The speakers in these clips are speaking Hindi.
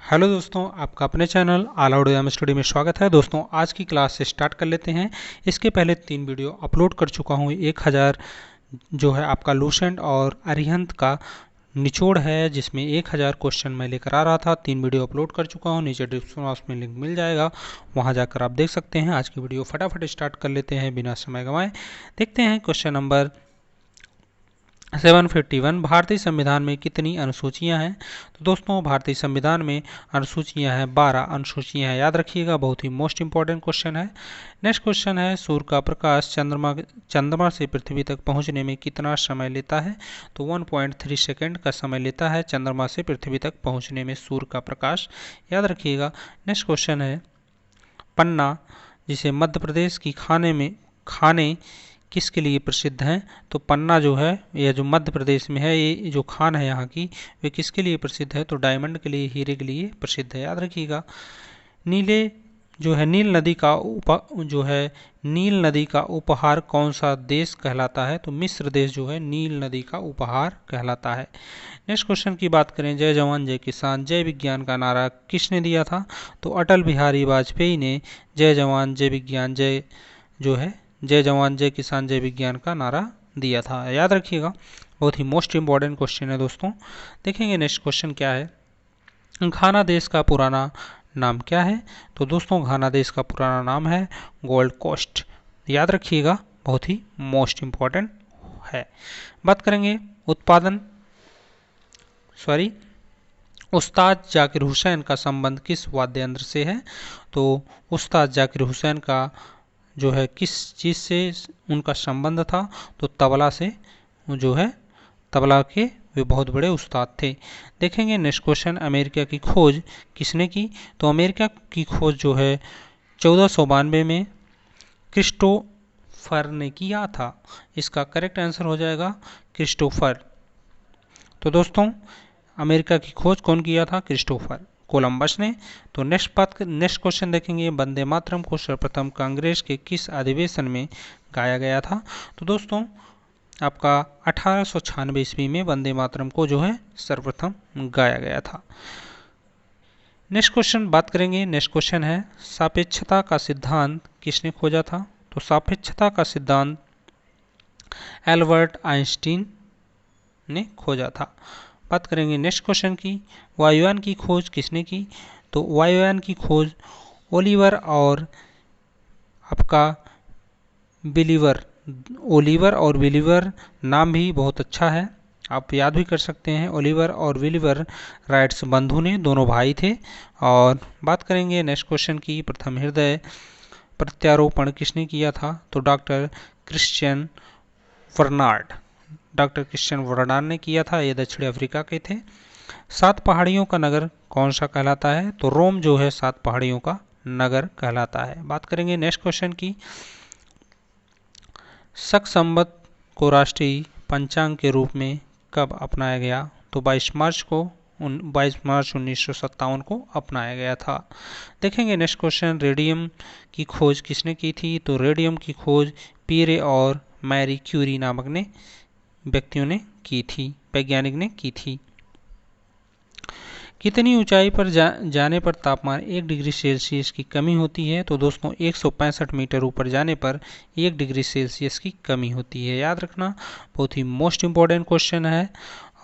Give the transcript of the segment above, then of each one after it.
हेलो दोस्तों, आपका अपने channel all out M study में स्वागत है। दोस्तों आज की क्लास से स्टार्ट कर लेते हैं। इसके पहले 3 वीडियो अपलोड कर चुका हूँ। 1000 जो है आपका लूसेंट और अरिहंत का निचोड़ है, जिसमें 1000 क्वेश्चन मैं लेकर आ रहा था। 3 वीडियो अपलोड कर चुका हूँ, नीचे डिस्क्रिप्शन बॉक्स में लिंक मिल जाएगा, वहाँ जाकर आप देख सकते हैं। आज की वीडियो फटाफट स्टार्ट कर लेते हैं बिना समय गंवाए। देखते हैं क्वेश्चन नंबर 751। भारतीय संविधान में कितनी अनुसूचियां हैं? तो दोस्तों भारतीय संविधान में अनुसूचियां हैं 12 अनुसूचियां हैं, याद रखिएगा, बहुत ही मोस्ट इंपॉर्टेंट क्वेश्चन है। नेक्स्ट क्वेश्चन है, सूर्य का प्रकाश चंद्रमा से पृथ्वी तक पहुंचने में कितना समय लेता है? तो 1.3 सेकेंड का समय लेता है चंद्रमा से पृथ्वी तक पहुंचने में सूर्य का प्रकाश, याद रखिएगा। नेक्स्ट क्वेश्चन है, पन्ना जिसे मध्य प्रदेश की खाने किसके लिए प्रसिद्ध हैं? तो पन्ना जो है, यह जो मध्य प्रदेश में है, ये जो खान है यहाँ की, वे किसके लिए प्रसिद्ध है? तो डायमंड के लिए, हीरे के लिए प्रसिद्ध है, याद रखिएगा। नील नदी का उपहार कौन सा देश कहलाता है? तो मिस्र देश जो है नील नदी का उपहार कहलाता है। नेक्स्ट क्वेश्चन की बात करें, जय जवान जय किसान जय विज्ञान का नारा किसने दिया था? तो अटल बिहारी वाजपेयी ने जय जवान जय किसान जय विज्ञान का नारा दिया था, याद रखिएगा। बहुत ही मोस्ट इंपॉर्टेंट क्वेश्चन है दोस्तों। देखेंगे नेक्स्ट क्वेश्चन क्या है, घाना देश का पुराना नाम क्या है? तो दोस्तों घाना देश का पुराना नाम है गोल्ड कोस्ट, याद रखिएगा, बहुत ही मोस्ट इंपॉर्टेंट है। बात करेंगे उस्ताद जाकिर हुसैन का संबंध किस वाद्य यंत्र से है? तो उस्ताद जाकिर हुसैन का जो है किस चीज़ से उनका संबंध था? तो तबला से, जो है तबला के वे बहुत बड़े उस्ताद थे। देखेंगे नेक्स्ट क्वेश्चन, अमेरिका की खोज किसने की? तो अमेरिका की खोज जो है 1492 में क्रिस्टोफर ने किया था। इसका करेक्ट आंसर हो जाएगा क्रिस्टोफर। तो दोस्तों अमेरिका की खोज कौन किया था? क्रिस्टोफर कोलंबस ने। तो नेक्स्ट क्वेश्चन देखेंगे, वंदे मातरम को सर्वप्रथम कांग्रेस के किस अधिवेशन में गाया गया था? तो दोस्तों आपका 1896 ईस्वी में वंदे मातरम को जो है सर्वप्रथम गाया गया था। नेक्स्ट क्वेश्चन बात करेंगे, नेक्स्ट क्वेश्चन है, सापेक्षता का सिद्धांत किसने खोजा था? तो सापेक्षता का सिद्धांत एल्बर्ट आइंस्टीन ने खोजा था। बात करेंगे नेक्स्ट क्वेश्चन की, वायुयान की खोज किसने की? तो वायुयान की खोज ओलिवर और बिलीवर नाम भी बहुत अच्छा है, आप याद भी कर सकते हैं। ओलिवर और विलीवर राइट्स बंधु ने, दोनों भाई थे। और बात करेंगे नेक्स्ट क्वेश्चन की, प्रथम हृदय प्रत्यारोपण किसने किया था? तो डॉक्टर क्रिश्चियन वर्नार्ड ने किया था, ये दक्षिण अफ्रीका के थे। 7 पहाड़ियों का नगर कौन सा कहलाता है? तो रोम जो है 7 पहाड़ियों का नगर कहलाता है। बात करेंगे नेक्स्ट क्वेश्चन की, शक संवत को राष्ट्रीय पंचांग के रूप में कब अपनाया गया? तो 22 मार्च 1957 को अपनाया गया था। देखेंगे नेक्स्ट क्वेश्चन, रेडियम की खोज किसने की थी? तो रेडियम की खोज पियरे और मैरी क्यूरी नामक व्यक्तियों ने की थी, वैज्ञानिक ने की थी। कितनी ऊंचाई पर जाने पर तापमान 1 डिग्री सेल्सियस की कमी होती है? तो दोस्तों 165 मीटर ऊपर जाने पर 1 डिग्री सेल्सियस की कमी होती है, याद रखना, बहुत ही मोस्ट इंपॉर्टेंट क्वेश्चन है।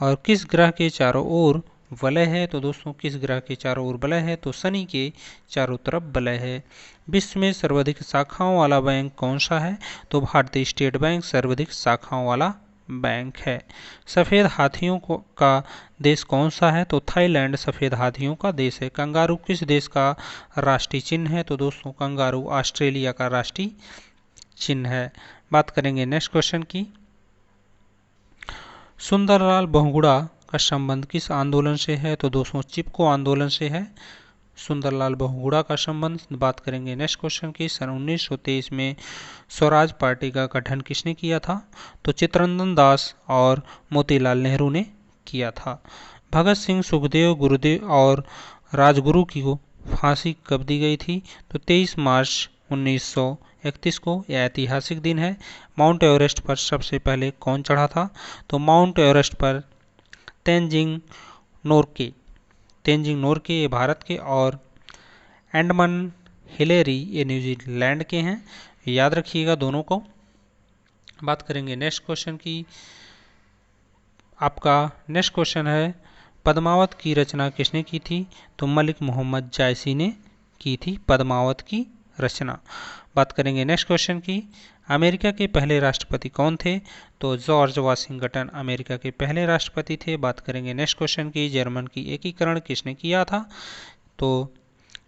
और किस ग्रह के चारों ओर वलय है? तो दोस्तों किस ग्रह के चारों ओर वलय है? तो शनि के चारों तरफ वलय है। विश्व में सर्वाधिक शाखाओं वाला बैंक कौन सा है? तो भारतीय स्टेट बैंक सर्वाधिक शाखाओं वाला बैंक है। सफ़ेद हाथियों का देश कौन सा है? तो थाईलैंड सफ़ेद हाथियों का देश है। कंगारू किस देश का राष्ट्रीय चिन्ह है? तो दोस्तों कंगारू ऑस्ट्रेलिया का राष्ट्रीय चिन्ह है। बात करेंगे नेक्स्ट क्वेश्चन की, सुंदरलाल बहुगुणा का संबंध किस आंदोलन से है? तो दोस्तों चिपको आंदोलन से है सुंदरलाल बहुगुणा का संबंध। बात करेंगे नेक्स्ट क्वेश्चन की, सन 1923 में स्वराज पार्टी का गठन किसने किया था? तो चित्तरंजन दास और मोतीलाल नेहरू ने किया था। भगत सिंह, सुखदेव, गुरुदेव और राजगुरु की को फांसी कब दी गई थी? तो 23 मार्च 1931 को, यह ऐतिहासिक दिन है। माउंट एवरेस्ट पर सबसे पहले कौन चढ़ा था? तो माउंट एवरेस्ट पर तेनजिंग नोर्के तेंजिंग नोरके ये भारत के, और एंडमन हिलेरी ये न्यूजीलैंड के हैं, याद रखिएगा दोनों को। बात करेंगे नेक्स्ट क्वेश्चन की। आपका नेक्स्ट क्वेश्चन है पद्मावत की रचना किसने की थी? तो मलिक मोहम्मद जायसी ने की थी पद्मावत की रचना। बात करेंगे नेक्स्ट क्वेश्चन की। अमेरिका के पहले राष्ट्रपति कौन थे? तो जॉर्ज वाशिंगटन अमेरिका के पहले राष्ट्रपति थे। बात करेंगे नेक्स्ट क्वेश्चन की। जर्मन की एकीकरण किसने किया था? तो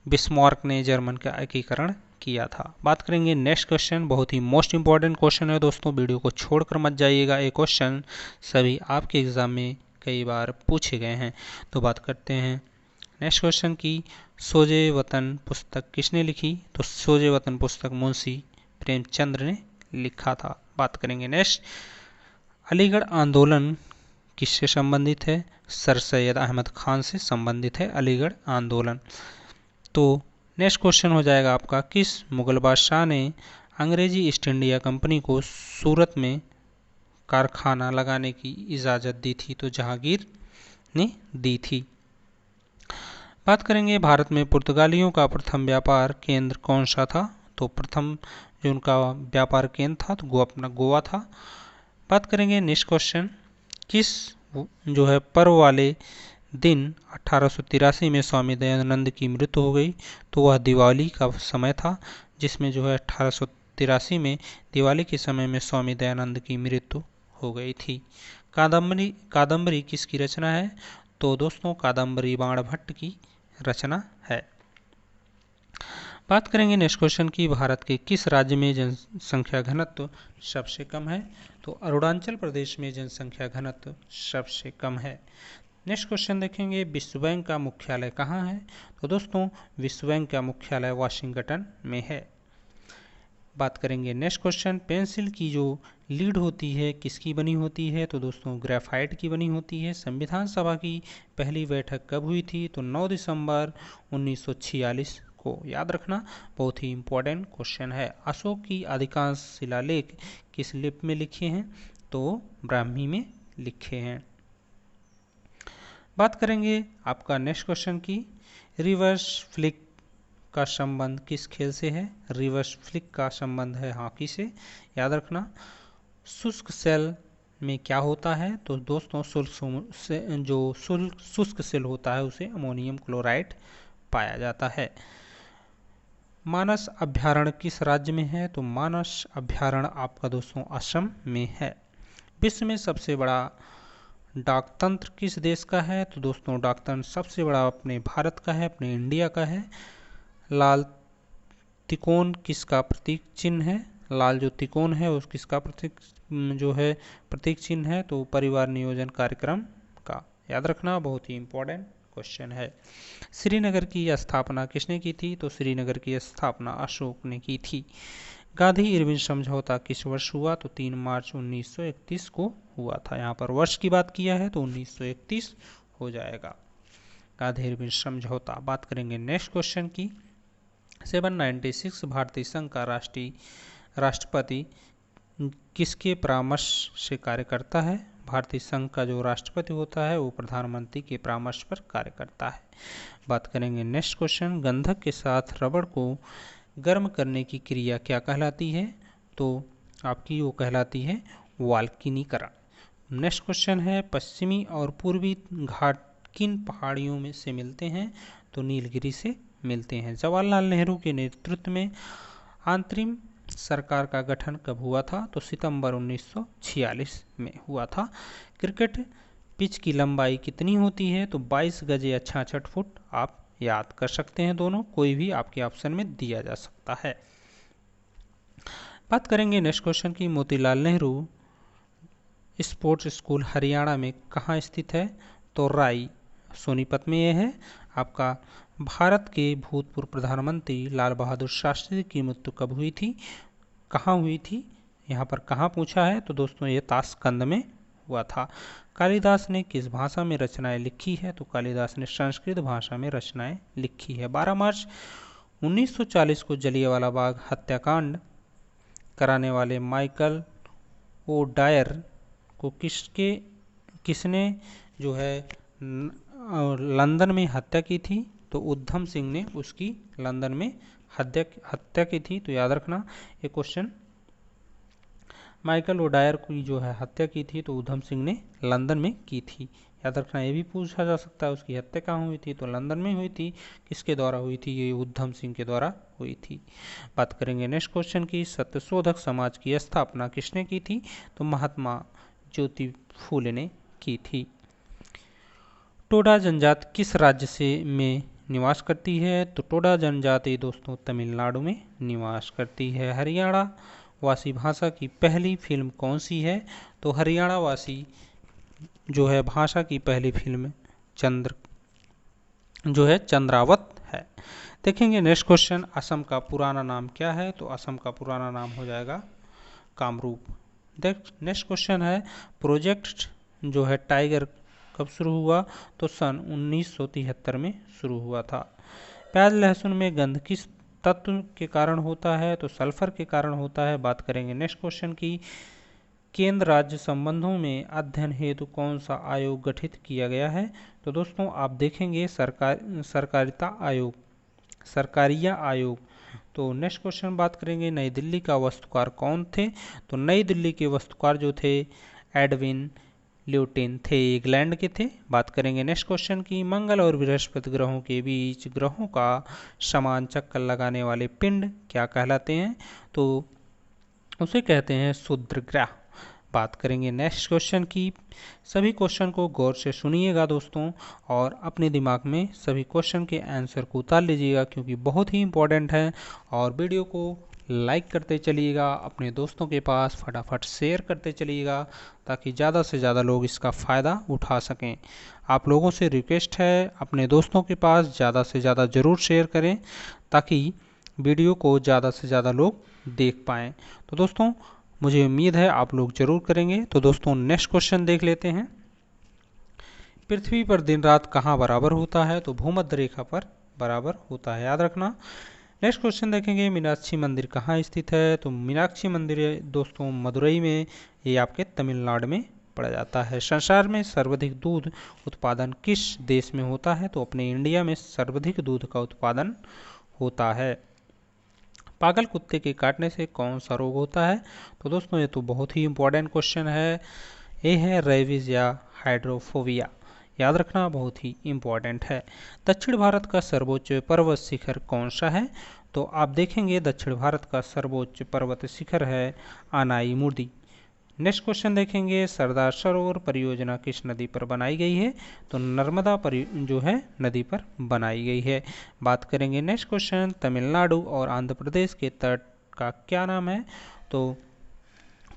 बिस्मार्क ने जर्मन का एकीकरण किया था। बात करेंगे नेक्स्ट क्वेश्चन, बहुत ही मोस्ट इंपॉर्टेंट क्वेश्चन है दोस्तों, वीडियो को छोड़कर मत जाइएगा। ये क्वेश्चन सभी आपके एग्जाम में कई बार पूछे गए हैं। तो बात करते हैं नेक्स्ट क्वेश्चन की। सोजे वतन पुस्तक किसने लिखी? तो सोजे वतन पुस्तक मुंशी प्रेमचंद्र ने लिखा था। बात करेंगे नेक्स्ट, अलीगढ़ आंदोलन किससे संबंधित है? सर सैयद अहमद खान से संबंधित है अलीगढ़ आंदोलन। तो नेक्स्ट क्वेश्चन हो जाएगा आपका, किस मुगल बादशाह ने अंग्रेजी ईस्ट इंडिया कंपनी को सूरत में कारखाना लगाने की इजाज़त दी थी? तो जहांगीर ने दी थी। बात करेंगे भारत में पुर्तगालियों का प्रथम व्यापार केंद्र कौन सा था? तो प्रथम जो उनका व्यापार केंद्र था तो अपना गोवा था। बात करेंगे नेक्स्ट क्वेश्चन, किस जो है पर्व वाले दिन 1883 में स्वामी दयानंद की मृत्यु हो गई? तो वह दिवाली का समय था, जिसमें जो है 1883 में दिवाली के समय में स्वामी दयानंद की मृत्यु हो गई थी। कादम्बरी किसकी रचना है? तो दोस्तों कादम्बरी बाणभट्ट की रचना है। बात करेंगे नेक्स्ट क्वेश्चन की, भारत के किस राज्य में जनसंख्या घनत्व सबसे कम है? तो अरुणाचल प्रदेश में जनसंख्या घनत्व सबसे कम है। नेक्स्ट क्वेश्चन देखेंगे, विश्व बैंक का मुख्यालय कहाँ है? तो दोस्तों विश्व बैंक का मुख्यालय वाशिंगटन में है। बात करेंगे नेक्स्ट क्वेश्चन, पेंसिल की जो लीड होती है किसकी बनी होती है? तो दोस्तों ग्रेफाइट की बनी होती है। संविधान सभा की पहली बैठक कब हुई थी? तो 9 दिसंबर 1946 को, याद रखना, बहुत ही इंपॉर्टेंट क्वेश्चन है। अशोक की अधिकांश शिलालेख किस लिपि में लिखे हैं? तो ब्राह्मी में लिखे हैं। बात करेंगे आपका नेक्स्ट क्वेश्चन की, रिवर्स फ्लिक का संबंध किस खेल से है? रिवर्स फ्लिक का संबंध है हॉकी से, याद रखना। शुष्क सेल में क्या होता है? तो दोस्तों शुष्क सेल होता है उसे अमोनियम क्लोराइड पाया जाता है। मानस अभ्यारण्य किस राज्य में है? तो मानस अभ्यारण्य आपका दोस्तों असम में है। विश्व में सबसे बड़ा डाकतंत्र किस देश का है? तो दोस्तों डाकतंत्र सबसे बड़ा अपने भारत का है, अपने इंडिया का है। लाल तिकोन किसका प्रतीक चिन्ह है? लाल जो तिकोन है उस किसका प्रतीक चिन्ह है? तो परिवार नियोजन कार्यक्रम का, याद रखना, बहुत ही इंपॉर्टेंट क्वेश्चन है। श्रीनगर की स्थापना किसने की थी? तो श्रीनगर की स्थापना अशोक ने की थी। गांधी इरविन समझौता किस वर्ष हुआ? तो 3 मार्च 1931 को हुआ था। यहाँ पर वर्ष की बात किया है तो 1931 हो जाएगा गांधी इरविन समझौता। बात करेंगे नेक्स्ट क्वेश्चन की, 796 भारतीय संघ का राष्ट्रपति किसके परामर्श से कार्य करता है? भारतीय संघ का जो राष्ट्रपति होता है वो प्रधानमंत्री के परामर्श पर कार्य करता है। बात करेंगे नेक्स्ट क्वेश्चन, गंधक के साथ रबड़ को गर्म करने की क्रिया क्या कहलाती है? तो आपकी वो कहलाती है वाल्कनीकरण। नेक्स्ट क्वेश्चन है, पश्चिमी और पूर्वी घाट किन पहाड़ियों में से मिलते हैं? तो नीलगिरी से मिलते हैं। जवाहरलाल नेहरू के नेतृत्व में अंतरिम सरकार का गठन कब हुआ था? तो सितंबर 1946 में हुआ था। क्रिकेट पिच की लंबाई कितनी होती है? तो 22 गज या 66 फुट। आप याद कर सकते हैं, दोनों कोई भी आपके ऑप्शन में दिया जा सकता है। बात करेंगे नेक्स्ट क्वेश्चन की, मोतीलाल नेहरू स्पोर्ट्स स्कूल हरियाणा में कहाँ स्थित है? तो राई सोनीपत में यह है आपका। भारत के भूतपूर्व प्रधानमंत्री लाल बहादुर शास्त्री की मृत्यु कब हुई थी? कहाँ हुई थी? यहाँ पर कहाँ पूछा है? तो दोस्तों ये ताशकंद में हुआ था। कालिदास ने किस भाषा में रचनाएं लिखी है? तो कालिदास ने संस्कृत भाषा में रचनाएं लिखी है। 12 मार्च 1940 को जलियांवाला बाग हत्याकांड कराने वाले माइकल ओ डायर को किसने जो है और लंदन में हत्या की थी, तो उधम सिंह ने उसकी लंदन में हत्या की थी। तो याद रखना ये क्वेश्चन, माइकल ओडायर की जो है हत्या की थी तो उधम सिंह ने लंदन में की थी। याद रखना ये भी पूछा जा सकता है उसकी हत्या कहाँ हुई थी, तो लंदन में हुई थी। किसके द्वारा हुई थी, ये उधम सिंह के द्वारा हुई थी। बात करेंगे नेक्स्ट क्वेश्चन की, सत्यशोधक समाज की स्थापना किसने की थी, तो महात्मा ज्योति फूले ने की थी। टोडा जनजाति किस राज्य से में निवास करती है, तो टोडा जनजाति दोस्तों तमिलनाडु में निवास करती है। हरियाणा वासी भाषा की पहली फिल्म कौन सी है, तो हरियाणा वासी जो है भाषा की पहली फिल्म चंद्रावत है। देखेंगे नेक्स्ट क्वेश्चन, असम का पुराना नाम क्या है, तो असम का पुराना नाम हो जाएगा कामरूप। नेक्स्ट क्वेश्चन है, प्रोजेक्ट जो है टाइगर कब शुरू हुआ, तो सन 1973 में शुरू हुआ था। प्याज लहसुन में गंध किस तत्व के कारण होता है, तो सल्फर के कारण होता है। बात करेंगे नेक्स्ट क्वेश्चन की, केंद्र राज्य संबंधों में अध्ययन हेतु कौन सा आयोग गठित किया गया है, तो दोस्तों आप देखेंगे सरकारिया आयोग। तो नेक्स्ट क्वेश्चन बात करेंगे, नई दिल्ली का वास्तुकार कौन थे, तो नई दिल्ली के वास्तुकार जो थे एडविन ल्यूटिन थे, इंग्लैंड के थे। बात करेंगे नेक्स्ट क्वेश्चन की, मंगल और बृहस्पति ग्रहों के बीच ग्रहों का समान चक्कर लगाने वाले पिंड क्या कहलाते हैं, तो उसे कहते हैं क्षुद्र ग्रह। बात करेंगे नेक्स्ट क्वेश्चन की, सभी क्वेश्चन को गौर से सुनिएगा दोस्तों और अपने दिमाग में सभी क्वेश्चन के आंसर को उतार लीजिएगा क्योंकि बहुत ही इंपॉर्टेंट है। और वीडियो को लाइक करते चलिएगा, अपने दोस्तों के पास फटाफट शेयर करते चलिएगा ताकि ज़्यादा से ज़्यादा लोग इसका फ़ायदा उठा सकें। आप लोगों से रिक्वेस्ट है अपने दोस्तों के पास ज़्यादा से ज़्यादा ज़रूर शेयर करें ताकि वीडियो को ज़्यादा से ज़्यादा लोग देख पाएँ। तो दोस्तों मुझे उम्मीद है आप लोग जरूर करेंगे। तो दोस्तों नेक्स्ट क्वेश्चन देख लेते हैं, पृथ्वी पर दिन रात कहाँ बराबर होता है, तो भूमध्य रेखा पर बराबर होता है, याद रखना। नेक्स्ट क्वेश्चन देखेंगे, मीनाक्षी मंदिर कहाँ स्थित है, तो मीनाक्षी मंदिर दोस्तों मदुरई में, ये आपके तमिलनाडु में पड़ा जाता है। संसार में सर्वाधिक दूध उत्पादन किस देश में होता है, तो अपने इंडिया में सर्वाधिक दूध का उत्पादन होता है। पागल कुत्ते के काटने से कौन सा रोग होता है, तो दोस्तों ये तो बहुत ही इंपॉर्टेंट क्वेश्चन है, ये है रेबीज या हाइड्रोफोबिया, याद रखना बहुत ही इंपॉर्टेंट है। दक्षिण भारत का सर्वोच्च पर्वत शिखर कौन सा है, तो आप देखेंगे दक्षिण भारत का सर्वोच्च पर्वत शिखर है आनाई मुर्दी। नेक्स्ट क्वेश्चन देखेंगे, सरदार सरोवर परियोजना किस नदी पर बनाई गई है, तो नर्मदा जो है नदी पर बनाई गई है। बात करेंगे नेक्स्ट क्वेश्चन, तमिलनाडु और आंध्र प्रदेश के तट का क्या नाम है, तो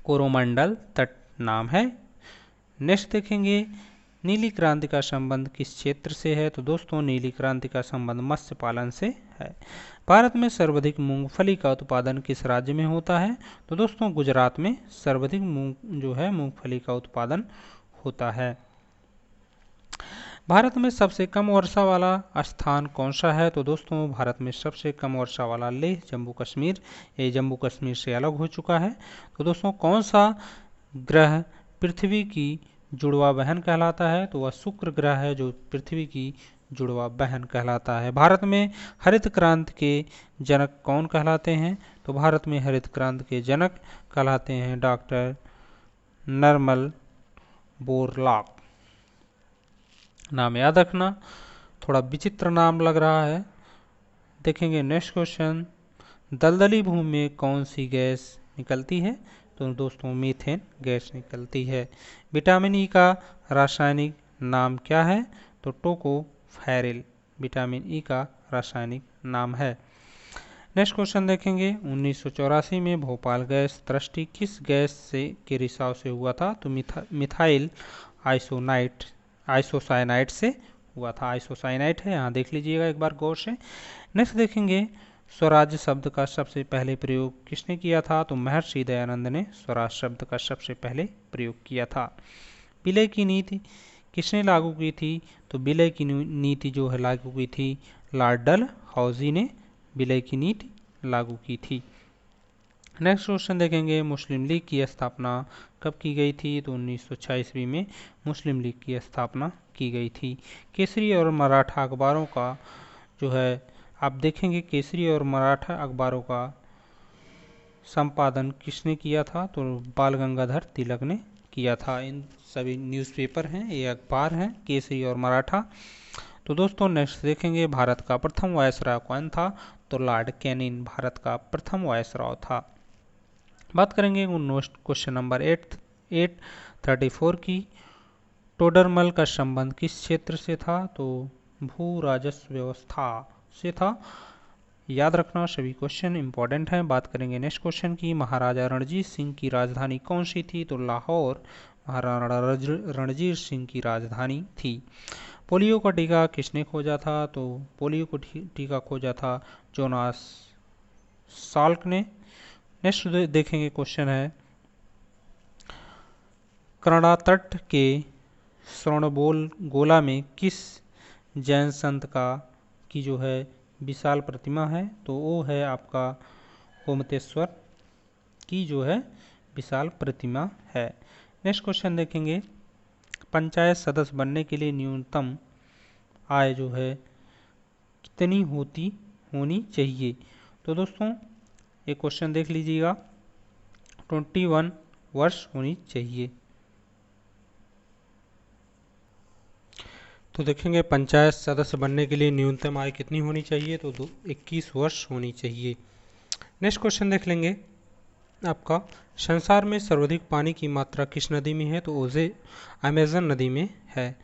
कोरोमंडल तट नाम है। नेक्स्ट देखेंगे, नीली क्रांति का संबंध किस क्षेत्र से है, तो दोस्तों नीली क्रांति का संबंध मत्स्य पालन से है। भारत में सर्वाधिक मूंगफली का उत्पादन किस राज्य में होता है, तो दोस्तों गुजरात में सर्वाधिक मूंगफली का उत्पादन होता है। भारत में सबसे कम वर्षा वाला स्थान कौन सा है, तो दोस्तों भारत में सबसे कम वर्षा वाला लेह जम्मू कश्मीर, ये जम्मू कश्मीर से अलग हो चुका है। तो दोस्तों कौन सा ग्रह पृथ्वी की जुड़वा बहन कहलाता है, तो वह शुक्र ग्रह है जो पृथ्वी की जुड़वा बहन कहलाता है। भारत में हरित क्रांति के जनक कौन कहलाते हैं, तो भारत में हरित क्रांति के जनक कहलाते हैं डॉक्टर नर्मल बोरलॉग। नाम याद रखना, थोड़ा विचित्र नाम लग रहा है। देखेंगे नेक्स्ट क्वेश्चन, दलदली भूमि में कौन सी गैस निकलती है, तो दोस्तों मीथेन गैस निकलती है। विटामिन ई का रासायनिक नाम क्या है, तो टोकोफेरिल विटामिन ई का रासायनिक नाम है। नेक्स्ट क्वेश्चन देखेंगे, 1984 में भोपाल गैस त्रस्ती किस गैस से के रिसाव से हुआ था, तो मिथाइल आइसोसाइनाइड से हुआ था। आइसोसाइनाइड है, यहाँ देख लीजिएगा एक बार गौर से। नेक्स्ट देखेंगे, स्वराज शब्द का सबसे पहले प्रयोग किसने किया था, तो महर्षि दयानंद ने स्वराज शब्द का सबसे पहले प्रयोग किया था। विलय की नीति किसने लागू की थी, तो विलय की नीति जो है लागू की थी लॉर्ड डलहौजी ने विलय की नीति लागू की थी। नेक्स्ट क्वेश्चन देखेंगे, मुस्लिम लीग की स्थापना कब की गई थी? तो 1946 ईस्वी में मुस्लिम लीग की स्थापना की गई थी। केसरी और मराठा अखबारों का जो है आप देखेंगे, केसरी और मराठा अखबारों का संपादन किसने किया था? तो बाल गंगाधर तिलक ने किया था। इन सभी न्यूज़पेपर हैं, ये अखबार हैं, केसरी और मराठा। तो दोस्तों नेक्स्ट देखेंगे, भारत का प्रथम वायसराय कौन था? तो लॉर्ड कैनिंग भारत का प्रथम वायसराय था। बात करेंगे क्वेश्चन नंबर 834 की, टोडरमल का संबंध किस क्षेत्र से था? तो भू राजस्व व्यवस्था से था। याद रखना, सभी क्वेश्चन इंपॉर्टेंट हैं। बात करेंगे नेक्स्ट क्वेश्चन की, महाराजा रणजीत सिंह की राजधानी कौन सी थी? तो लाहौर महाराणा रणजीत सिंह की राजधानी थी। पोलियो का टीका किसने खोजा था? तो पोलियो को टीका खोजा था जोनास साल्क ने। नेक्स्ट देखेंगे क्वेश्चन है, कनाडा तट के गोला में किस जैन संत की जो है विशाल प्रतिमा है? तो वो है आपका गोमतेश्वर की जो है विशाल प्रतिमा है। नेक्स्ट क्वेश्चन देखेंगे, पंचायत सदस्य बनने के लिए न्यूनतम आय जो है कितनी होनी चाहिए? तो दोस्तों ये क्वेश्चन देख लीजिएगा, 21 वर्ष होनी चाहिए। तो देखेंगे पंचायत सदस्य बनने के लिए न्यूनतम आय कितनी होनी चाहिए? तो 21 वर्ष होनी चाहिए। नेक्स्ट क्वेश्चन देख लेंगे आपका, संसार में सर्वाधिक पानी की मात्रा किस नदी में है? तो ओजे अमेजन नदी में है।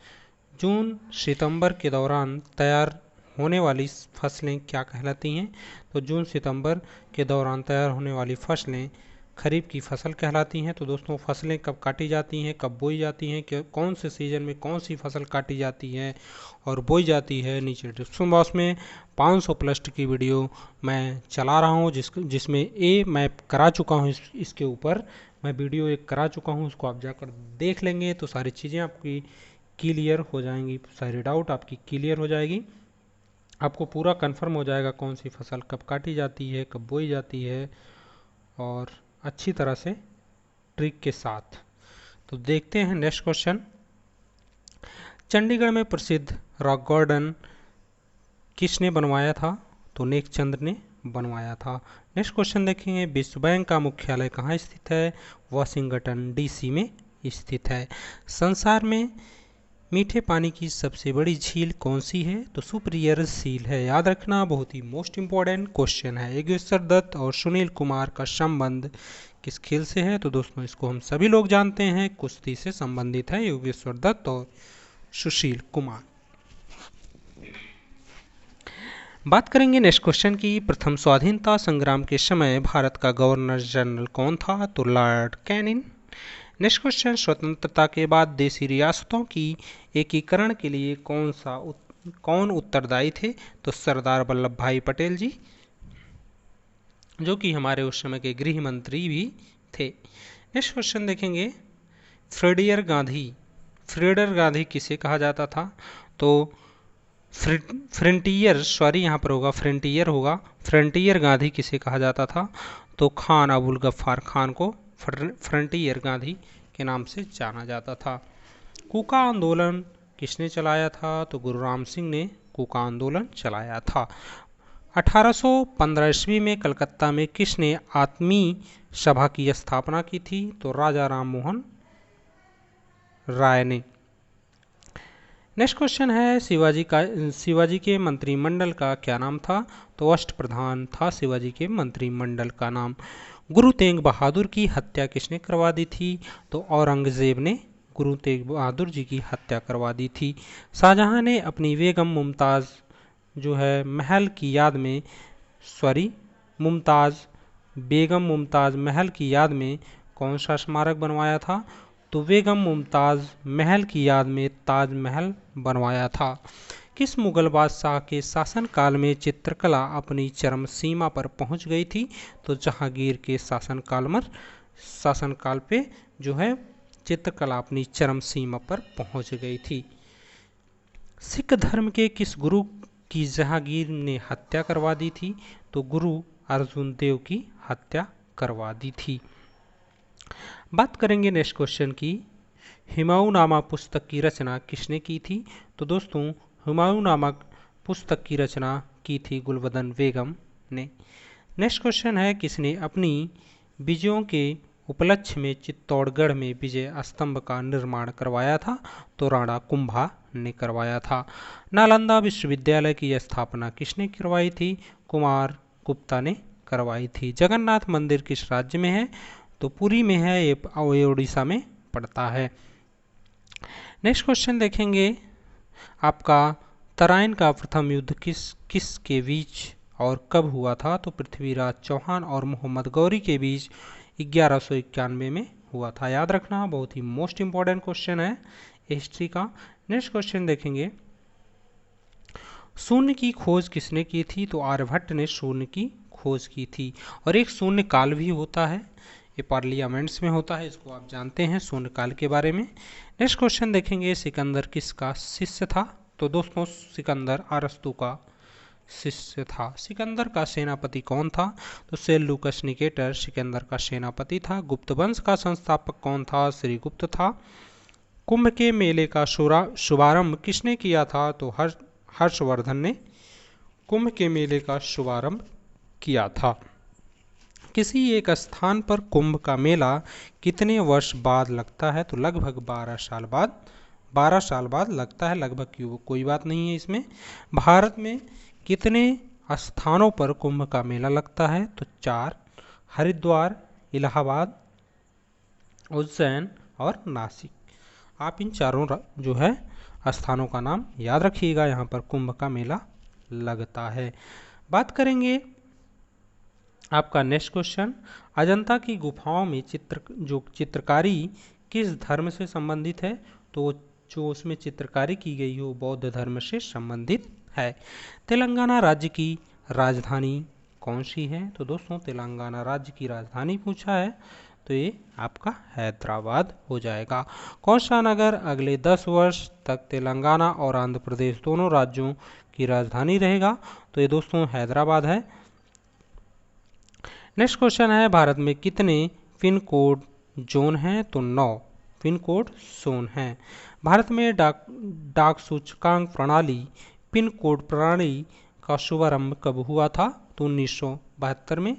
जून सितंबर के दौरान तैयार होने वाली फसलें क्या कहलाती हैं? तो जून सितंबर के दौरान तैयार होने वाली फसलें खरीफ की फसल कहलाती हैं। तो दोस्तों फसलें कब काटी जाती हैं, कब बोई जाती हैं, कौन से सीजन में कौन सी फसल काटी जाती है और बोई जाती है, नीचे डिस्क्रिप्शन बॉक्स में 500 प्लस की वीडियो मैं चला रहा हूँ, जिसमें मैं करा चुका हूँ, इसके ऊपर मैं वीडियो एक करा चुका हूँ, उसको आप जाकर देख लेंगे तो सारी चीज़ें आपकी क्लियर हो जाएंगी, सारी डाउट आपकी क्लियर हो जाएगी, आपको पूरा कंफर्म हो जाएगा कौन सी फसल कब काटी जाती है, कब बोई जाती है, और अच्छी तरह से ट्रिक के साथ। तो देखते हैं नेक्स्ट क्वेश्चन, चंडीगढ़ में प्रसिद्ध रॉक गार्डन किसने बनवाया था? तो नेक चंद ने बनवाया था। नेक्स्ट क्वेश्चन देखेंगे, विश्व बैंक का मुख्यालय कहाँ स्थित है? वाशिंगटन डीसी में स्थित है। संसार में मीठे पानी की सबसे बड़ी झील कौन सी है? तो सुपीरियर झील है। याद रखना, बहुत ही मोस्ट इंपॉर्टेंट क्वेश्चन है। योगेश्वर दत्त और सुनील कुमार का संबंध किस खेल से है? तो दोस्तों इसको हम सभी लोग जानते हैं, कुश्ती से संबंधित है योगेश्वर दत्त और सुशील कुमार। बात करेंगे नेक्स्ट क्वेश्चन की, प्रथम स्वाधीनता संग्राम के समय भारत का गवर्नर जनरल कौन था? तो लॉर्ड कैनिंग। नेक्स्ट क्वेश्चन, स्वतंत्रता के बाद देशी रियासतों की एकीकरण के लिए कौन उत्तरदायी थे? तो सरदार वल्लभ भाई पटेल जी, जो कि हमारे उस समय के गृह मंत्री भी थे। नेक्स्ट क्वेश्चन देखेंगे, फ्रेडियर गांधी किसे कहा जाता था? तो फ्रंटियर गांधी किसे कहा जाता था? तो खान अबुल गफ्फार खान को फ्रंटियर गांधी के नाम से जाना जाता था। कूका आंदोलन किसने चलाया था? तो गुरु राम सिंह ने कूका आंदोलन चलाया था। 1815 ईस्वी में कलकत्ता में किसने आत्मीय सभा की स्थापना की थी? तो राजा राम मोहन राय ने। नेक्स्ट क्वेश्चन है, शिवाजी के मंत्रिमंडल का क्या नाम था? तो अष्टप्रधान था शिवाजी के मंत्रिमंडल का नाम। गुरु तेग बहादुर की हत्या किसने करवा दी थी? तो औरंगजेब ने गुरु तेग बहादुर जी की हत्या करवा दी थी। शाहजहां ने अपनी बेगम मुमताज़ जो है महल की याद में बेगम मुमताज़ महल की याद में कौन सा स्मारक बनवाया था? तो बेगम मुमताज़ महल की याद में ताजमहल बनवाया था। किस मुगल बादशाह के शासनकाल में चित्रकला अपनी चरम सीमा पर पहुंच गई थी? तो जहांगीर के शासनकाल पे जो है चित्रकला अपनी चरम सीमा पर पहुंच गई थी। सिख धर्म के किस गुरु की जहांगीर ने हत्या करवा दी थी? तो गुरु अर्जुन देव की हत्या करवा दी थी। बात करेंगे नेक्स्ट क्वेश्चन की, हुमायूं नामा पुस्तक की रचना किसने की थी? तो दोस्तों हुमायूं नामक पुस्तक की रचना की थी गुलबदन बेगम ने। नेक्स्ट क्वेश्चन है, किसने अपनी विजयों के उपलक्ष्य में चित्तौड़गढ़ में विजय स्तंभ का निर्माण करवाया था? तो राणा कुंभा ने करवाया था। नालंदा विश्वविद्यालय की स्थापना किसने करवाई थी? कुमार गुप्ता ने करवाई थी। जगन्नाथ मंदिर किस राज्य में है? तो पुरी में है, ये उड़ीसा में पड़ता है। नेक्स्ट क्वेश्चन देखेंगे आपका, तराइन का प्रथम युद्ध किस के बीच और कब हुआ था? तो पृथ्वीराज चौहान और मोहम्मद गौरी के बीच 1191 में हुआ था। याद रखना, बहुत ही मोस्ट इंपॉर्टेंट क्वेश्चन है हिस्ट्री का। नेक्स्ट क्वेश्चन देखेंगे, शून्य की खोज किसने की थी? तो आर्यभट्ट ने शून्य की खोज की थी। और एक शून्य काल भी होता है, ये पार्लियामेंट्स में होता है, इसको आप जानते हैं शून्य काल के बारे में। नेक्स्ट क्वेश्चन देखेंगे, सिकंदर किसका शिष्य था? तो दोस्तों सिकंदर अरस्तु का शिष्य था। सिकंदर का सेनापति कौन था? तो सेल्यूकस निकेटर सिकंदर का सेनापति था। गुप्त वंश का संस्थापक कौन था? श्रीगुप्त था। कुंभ के मेले का शुभारंभ किसने किया था? तो हर्षवर्धन ने कुंभ के मेले का शुभारंभ किया था। किसी एक स्थान पर कुंभ का मेला कितने वर्ष बाद लगता है? तो लगभग 12 साल बाद लगता है, लगभग क्यों, कोई बात नहीं है इसमें। भारत में कितने स्थानों पर कुंभ का मेला लगता है? तो 4, हरिद्वार, इलाहाबाद, उज्जैन और नासिक। आप इन चारों जो है स्थानों का नाम याद रखिएगा, यहाँ पर कुंभ का मेला लगता है। बात करेंगे आपका नेक्स्ट क्वेश्चन, अजंता की गुफाओं में चित्रकारी किस धर्म से संबंधित है? तो जो उसमें चित्रकारी की गई हो बौद्ध धर्म से संबंधित है। तेलंगाना राज्य की राजधानी कौन सी है? तो दोस्तों तेलंगाना राज्य की राजधानी पूछा है तो ये आपका हैदराबाद हो जाएगा। कौन सा नगर अगले 10 वर्ष तक तेलंगाना और आंध्र प्रदेश दोनों राज्यों की राजधानी रहेगा? तो ये दोस्तों हैदराबाद है। नेक्स्ट क्वेश्चन है, भारत में कितने पिन कोड जोन हैं? तो 9 पिन कोड जोन हैं। भारत में डाक सूचकांक प्रणाली पिन कोड प्रणाली का शुभारंभ कब हुआ था? तो 1972 में।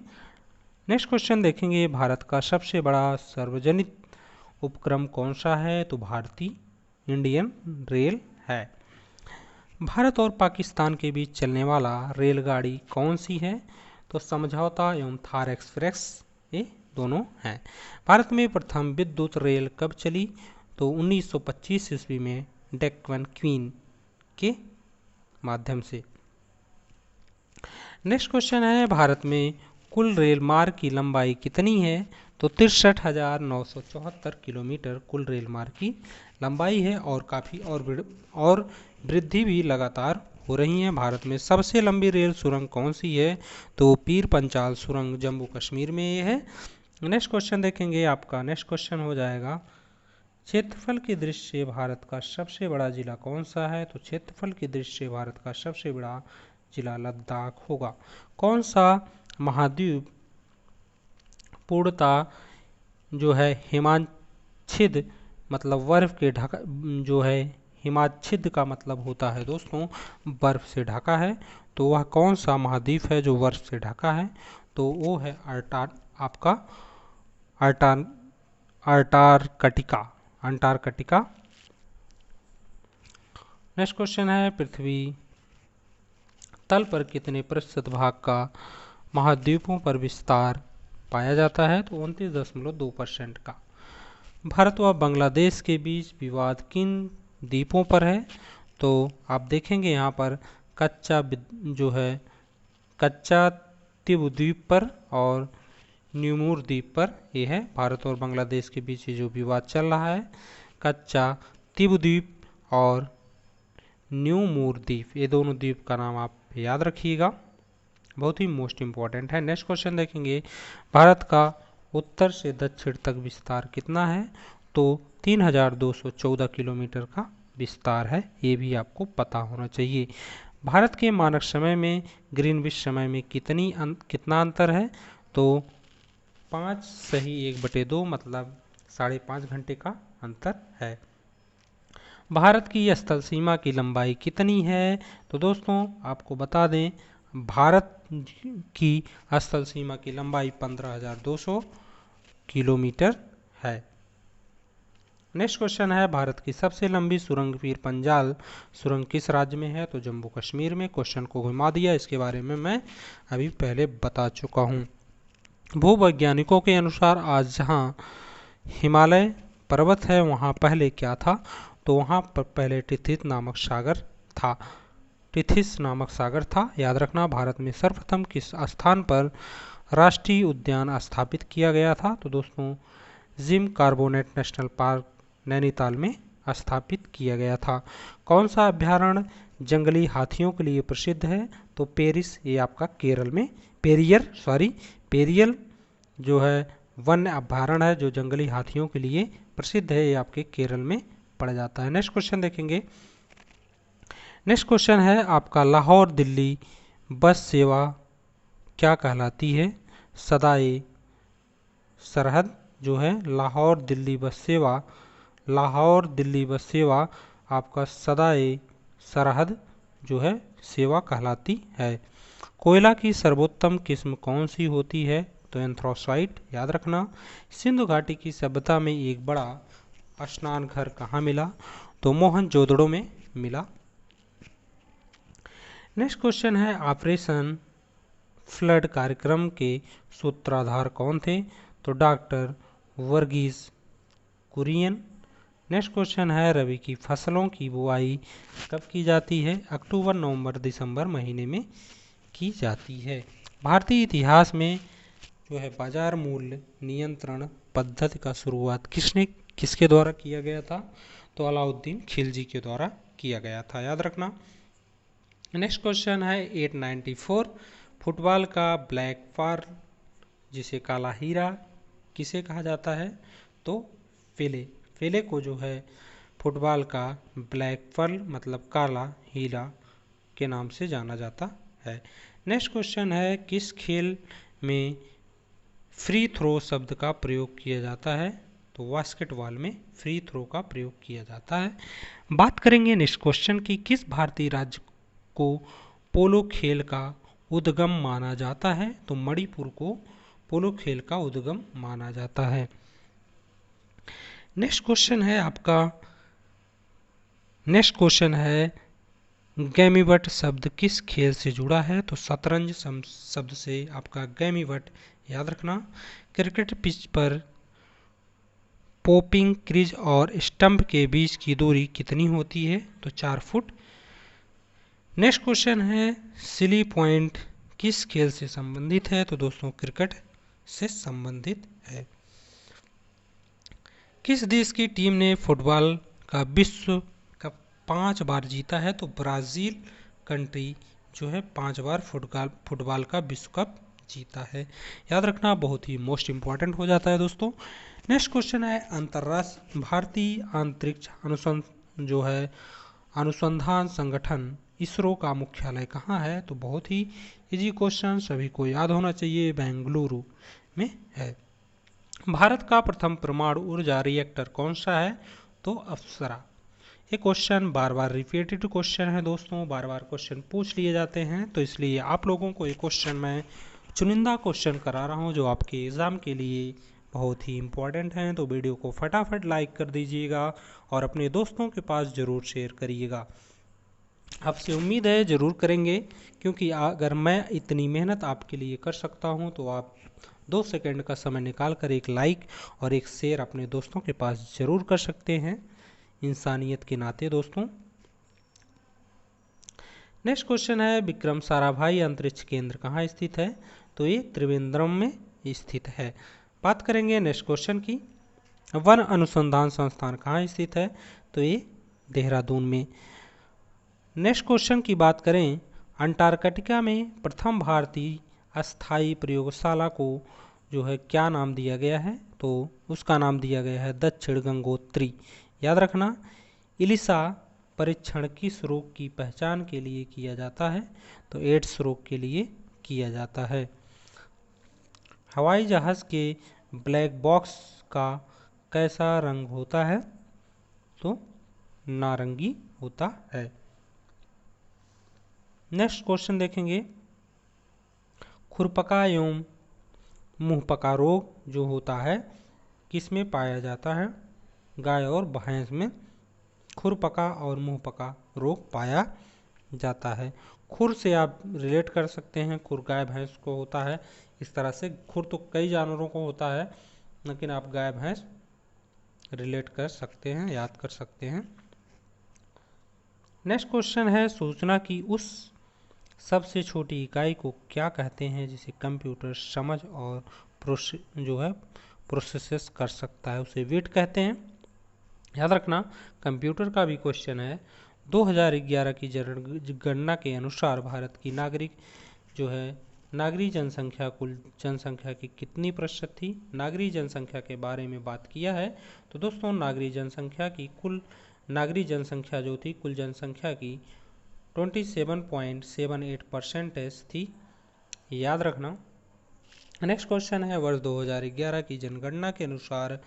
नेक्स्ट क्वेश्चन देखेंगे, भारत का सबसे बड़ा सार्वजनिक उपक्रम कौन सा है? तो भारतीय इंडियन रेल है। भारत और पाकिस्तान के बीच चलने वाला रेलगाड़ी कौन सी है? तो समझौता एवं थार एक्सप्रेस, ये दोनों हैं। भारत में प्रथम विद्युत रेल कब चली? तो 1925 ईस्वी में डेक्कन क्वीन के माध्यम से। नेक्स्ट क्वेश्चन है, भारत में कुल रेल मार्ग की लंबाई कितनी है? तो 63,974 किलोमीटर कुल रेल मार्ग की लंबाई है और काफ़ी और वृद्धि भी लगातार हो रही है। भारत में सबसे लंबी रेल सुरंग कौन सी है? तो पीर पंचाल सुरंग जम्मू कश्मीर में ये है। नेक्स्ट क्वेश्चन देखेंगे, आपका नेक्स्ट क्वेश्चन हो जाएगा, क्षेत्रफल की दृष्टि से भारत का सबसे बड़ा जिला कौन सा है? तो क्षेत्रफल की दृष्टि से भारत का सबसे बड़ा जिला लद्दाख होगा। कौन सा महाद्वीप पूर्णतः जो है हिमाच्छिद मतलब बर्फ के ढका जो है, हिमाच्छिद का मतलब होता है दोस्तों बर्फ से ढका है। तो वह कौन सा महाद्वीप है जो बर्फ से ढका है? तो वो है अंटार्कटिका। नेक्स्ट क्वेश्चन है, पृथ्वी तल पर कितने प्रतिशत भाग का महाद्वीपों पर विस्तार पाया जाता है? तो 29.2% का। भारत व बांग्लादेश के बीच विवाद किन द्वीपों पर है? तो आप देखेंगे यहाँ पर कच्चा द्वीप पर और न्यूमूर द्वीप पर ये है। भारत और बांग्लादेश के बीच जो विवाद चल रहा है, कच्चा द्वीप और न्यूमूर द्वीप, ये दोनों द्वीप का नाम आप याद रखिएगा, बहुत ही मोस्ट इंपॉर्टेंट है। नेक्स्ट क्वेश्चन देखेंगे, भारत का उत्तर से दक्षिण तक विस्तार कितना है? तो 3,214 किलोमीटर का विस्तार है, ये भी आपको पता होना चाहिए। भारत के मानक समय में ग्रीनविच समय में कितना अंतर है? तो 5 सही 1/2 मतलब 5.5 घंटे का अंतर है। भारत की स्थल सीमा की लंबाई कितनी है? तो दोस्तों आपको बता दें, भारत की स्थल सीमा की लंबाई 15,200 किलोमीटर है। नेक्स्ट क्वेश्चन है, भारत की सबसे लंबी सुरंग पीर पंजाल सुरंग किस राज्य में है? तो जम्मू कश्मीर में। क्वेश्चन को घुमा दिया, इसके बारे में मैं अभी पहले बता चुका हूँ। भूवैज्ञानिकों के अनुसार आज जहाँ हिमालय पर्वत है वहाँ पहले क्या था? तो वहाँ पर पहले टिथिस नामक सागर था। टिथिस नामक सागर था। याद रखना, भारत में सर्वप्रथम किस स्थान पर राष्ट्रीय उद्यान स्थापित किया गया था? तो दोस्तों gym carbonate national park Nainital में स्थापित किया गया था। कौन सा अभ्यारण्य जंगली हाथियों के लिए प्रसिद्ध है? तो पेरिस, ये आपका केरल में पेरियल जो है वन्य अभ्यारण्य है जो जंगली हाथियों के लिए प्रसिद्ध है, ये आपके केरल में पड़ जाता है। नेक्स्ट क्वेश्चन देखेंगे। नेक्स्ट क्वेश्चन है आपका, लाहौर दिल्ली बस सेवा क्या कहलाती है? सदाए सरहद जो है लाहौर दिल्ली बस सेवा आपका सदाए सरहद जो है सेवा कहलाती है। कोयला की सर्वोत्तम किस्म कौन सी होती है? तो एंथ्रासाइट। याद रखना, सिंधु घाटी की सभ्यता में एक बड़ा स्नान घर कहाँ मिला? तो मोहनजोदड़ो में मिला। नेक्स्ट क्वेश्चन है, ऑपरेशन फ्लड कार्यक्रम के सूत्रधार कौन थे? तो doctor Verghese Kurien. Next question है, रबी की फसलों की बुआई कब की जाती है? अक्टूबर, नवंबर, दिसंबर महीने में की जाती है। भारतीय इतिहास में जो है बाजार मूल्य नियंत्रण पद्धति का शुरुआत किसके द्वारा किया गया था? तो अलाउद्दीन खिलजी के द्वारा किया गया था। याद रखना। नेक्स्ट क्वेश्चन है 894, फुटबॉल का ब्लैक पर्ल जिसे काला हीरा किसे कहा जाता है? तो पेले को जो है फुटबॉल का ब्लैक पर्ल मतलब काला हीरा के नाम से जाना जाता है। नेक्स्ट क्वेश्चन है, किस खेल में फ्री थ्रो शब्द का प्रयोग किया जाता है? तो बास्केटबॉल में फ्री थ्रो का प्रयोग किया जाता है। बात करेंगे नेक्स्ट क्वेश्चन की, किस भारतीय राज्य को पोलो खेल का उद्गम माना जाता है? तो मणिपुर को पोलो खेल का उद्गम माना जाता है। नेक्स्ट क्वेश्चन है गैमीवट शब्द किस खेल से जुड़ा है? तो शतरंज शब्द से आपका गैमीवट। याद रखना, क्रिकेट पिच पर पॉपिंग क्रीज और स्टंप के बीच की दूरी कितनी होती है? तो 4 फुट। नेक्स्ट क्वेश्चन है, सिली पॉइंट किस खेल से संबंधित है? तो दोस्तों क्रिकेट से संबंधित है। किस देश की टीम ने फुटबॉल का विश्व कप 5 बार जीता है? तो ब्राजील कंट्री जो है 5 बार फुटबॉल का विश्व कप जीता है। याद रखना, बहुत ही मोस्ट इंपॉर्टेंट हो जाता है दोस्तों। नेक्स्ट क्वेश्चन है, अंतर्राष्ट्रीय भारतीय अंतरिक्ष अनुसंधान संगठन इसरो का मुख्यालय कहाँ है? तो बहुत ही इजी क्वेश्चन, सभी को याद होना चाहिए, बेंगलुरु में है। भारत का प्रथम परमाणु ऊर्जा रिएक्टर कौन सा है? तो अप्सरा। ये क्वेश्चन बार बार रिपीटेड क्वेश्चन है दोस्तों, बार बार क्वेश्चन पूछ लिए जाते हैं, तो इसलिए आप लोगों को ये क्वेश्चन मैं चुनिंदा क्वेश्चन करा रहा हूँ जो आपके एग्ज़ाम के लिए बहुत ही इम्पोर्टेंट हैं। तो वीडियो को फटाफट लाइक कर दीजिएगा और अपने दोस्तों के पास ज़रूर शेयर करिएगा। आपसे उम्मीद है ज़रूर करेंगे, क्योंकि अगर मैं इतनी मेहनत आपके लिए कर सकता हूँ तो आप 2 सेकंड का समय निकाल कर एक लाइक और एक शेयर अपने दोस्तों के पास ज़रूर कर सकते हैं, इंसानियत के नाते दोस्तों। नेक्स्ट क्वेश्चन है, विक्रम साराभाई अंतरिक्ष केंद्र कहाँ स्थित है? तो ये त्रिवेंद्रम में स्थित है। बात करेंगे नेक्स्ट क्वेश्चन की, वन अनुसंधान संस्थान कहाँ स्थित है? तो ये देहरादून में। नेक्स्ट क्वेश्चन की बात करें, अंटार्कटिका में प्रथम भारतीय अस्थायी प्रयोगशाला को जो है क्या नाम दिया गया है? तो उसका नाम दिया गया है दक्षिण गंगोत्री। याद रखना, इलिसा परीक्षण किस रोग की पहचान के लिए किया जाता है? तो एड्स रोग के लिए किया जाता है। हवाई जहाज़ के ब्लैक बॉक्स का कैसा रंग होता है? तो नारंगी होता है। नेक्स्ट क्वेश्चन देखेंगे, खुरपका एवं मुंहपका रोग जो होता है किसमें पाया जाता है? गाय और भैंस में खुरपका और मुंहपका रोग पाया जाता है। खुर से आप रिलेट कर सकते हैं, खुर गाय भैंस को होता है इस तरह से। खुर तो कई जानवरों को होता है, लेकिन आप गाय भैंस रिलेट कर सकते हैं, याद कर सकते हैं। नेक्स्ट क्वेश्चन है, सूचना की उस सबसे छोटी इकाई को क्या कहते हैं जिसे कंप्यूटर समझ और प्रोसेस कर सकता है? उसे वेट कहते हैं। याद रखना, कंप्यूटर का भी क्वेश्चन है। 2011 की जनगणना के अनुसार भारत की नागरिक जनसंख्या कुल जनसंख्या की कितनी प्रतिशत थी? नागरिक जनसंख्या के बारे में बात किया है तो दोस्तों नागरिक जनसंख्या जो थी कुल जनसंख्या की 27.78% थी। याद रखना। नेक्स्ट क्वेश्चन है, वर्ष 2011 की जनगणना के अनुसार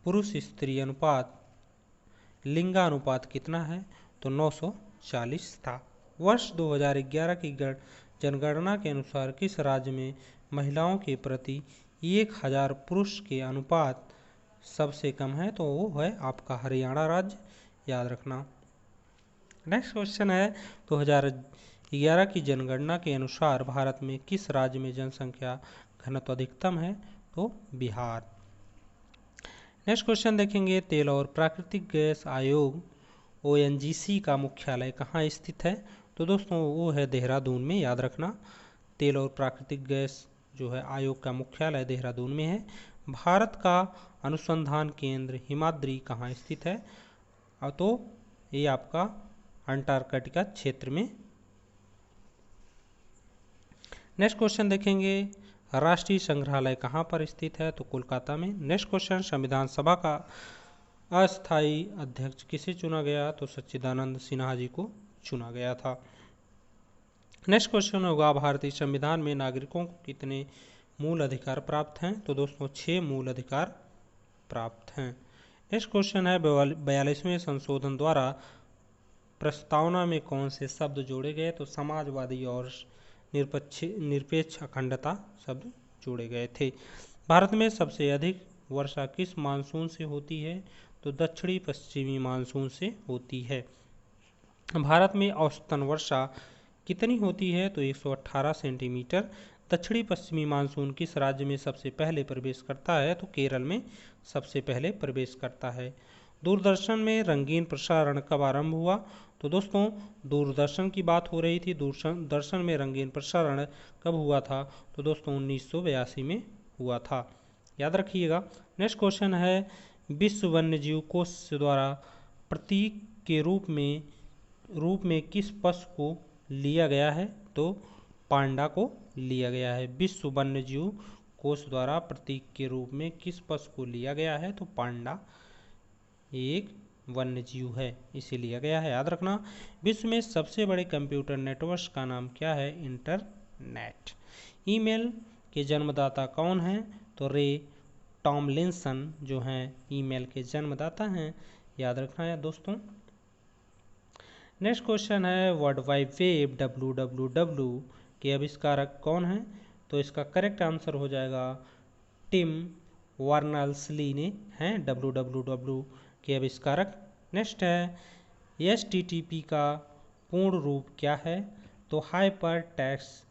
पुरुष स्त्री अनुपात लिंगानुपात कितना है? तो 940 था। वर्ष 2011 की जनगणना के अनुसार किस राज्य में महिलाओं के प्रति 1000 पुरुष के अनुपात सबसे कम है? तो वो है आपका हरियाणा राज्य। याद रखना। नेक्स्ट क्वेश्चन है, 2011 की जनगणना के अनुसार भारत में किस राज्य में जनसंख्या घनत्व अधिकतम है? तो बिहार। नेक्स्ट क्वेश्चन देखेंगे, तेल और प्राकृतिक गैस आयोग ONGC का मुख्यालय कहाँ स्थित है? तो दोस्तों वो है देहरादून में। याद रखना, तेल और प्राकृतिक गैस जो है आयोग का मुख्यालय देहरादून में है। भारत का अनुसंधान केंद्र हिमाद्री कहाँ स्थित है? तो ये आपका अंटार्कटिका क्षेत्र में। नेक्स्ट क्वेश्चन देखेंगे, राष्ट्रीय संग्रहालय कहाँ पर स्थित है? तो कोलकाता में। नेक्स्ट क्वेश्चन, संविधान सभा का अस्थायी अध्यक्ष किसे चुना गया? तो सच्चिदानंद सिन्हा जी को चुना गया था। नेक्स्ट क्वेश्चन होगा, भारतीय संविधान में नागरिकों को कितने मूल अधिकार प्राप्त हैं? तो दोस्तों 6 मूल अधिकार प्राप्त हैं। नेक्स्ट क्वेश्चन है, 42वें संशोधन द्वारा प्रस्तावना में कौन से शब्द जोड़े गए? तो समाजवादी और निरपेक्ष अखंडता शब्द जोड़े गए थे। भारत में सबसे अधिक वर्षा किस मानसून से होती है? तो दक्षिणी पश्चिमी मानसून से होती है। भारत में औसतन वर्षा कितनी होती है? तो 118 सेंटीमीटर। दक्षिणी पश्चिमी मानसून किस राज्य में सबसे पहले प्रवेश करता है? तो केरल में सबसे पहले प्रवेश करता है। दूरदर्शन में रंगीन प्रसारण कब आरंभ हुआ? तो दोस्तों दूरदर्शन की बात हो रही थी। दूरदर्शन में रंगीन प्रसारण कब हुआ था? तो दोस्तों 1982 में हुआ था। याद रखिएगा। नेक्स्ट क्वेश्चन है, विश्व वन्यजीव कोष द्वारा प्रतीक के रूप में किस पशु को लिया गया है? तो पांडा को लिया गया है। विश्व वन्यजीव कोष द्वारा प्रतीक के रूप में किस पशु को लिया गया है? तो पांडा एक वन्यजीव है, इसे लिया गया है। याद रखना। विश्व में सबसे बड़े कंप्यूटर नेटवर्क का नाम क्या है? इंटरनेट। ईमेल के जन्मदाता कौन हैं? तो रे टॉमलिंसन जो हैं ईमेल के जन्मदाता हैं। याद रखना है दोस्तों। नेक्स्ट क्वेश्चन है, वर्ल्ड वाइड वेब WWW के आविष्कारक कौन हैं? तो इसका करेक्ट आंसर हो जाएगा टिम वर्नर्स-ली ने हैं WWW के आविष्कारक। नेक्स्ट है, HTTP का पूर्ण रूप क्या है? तो हाइपर टेक्स्ट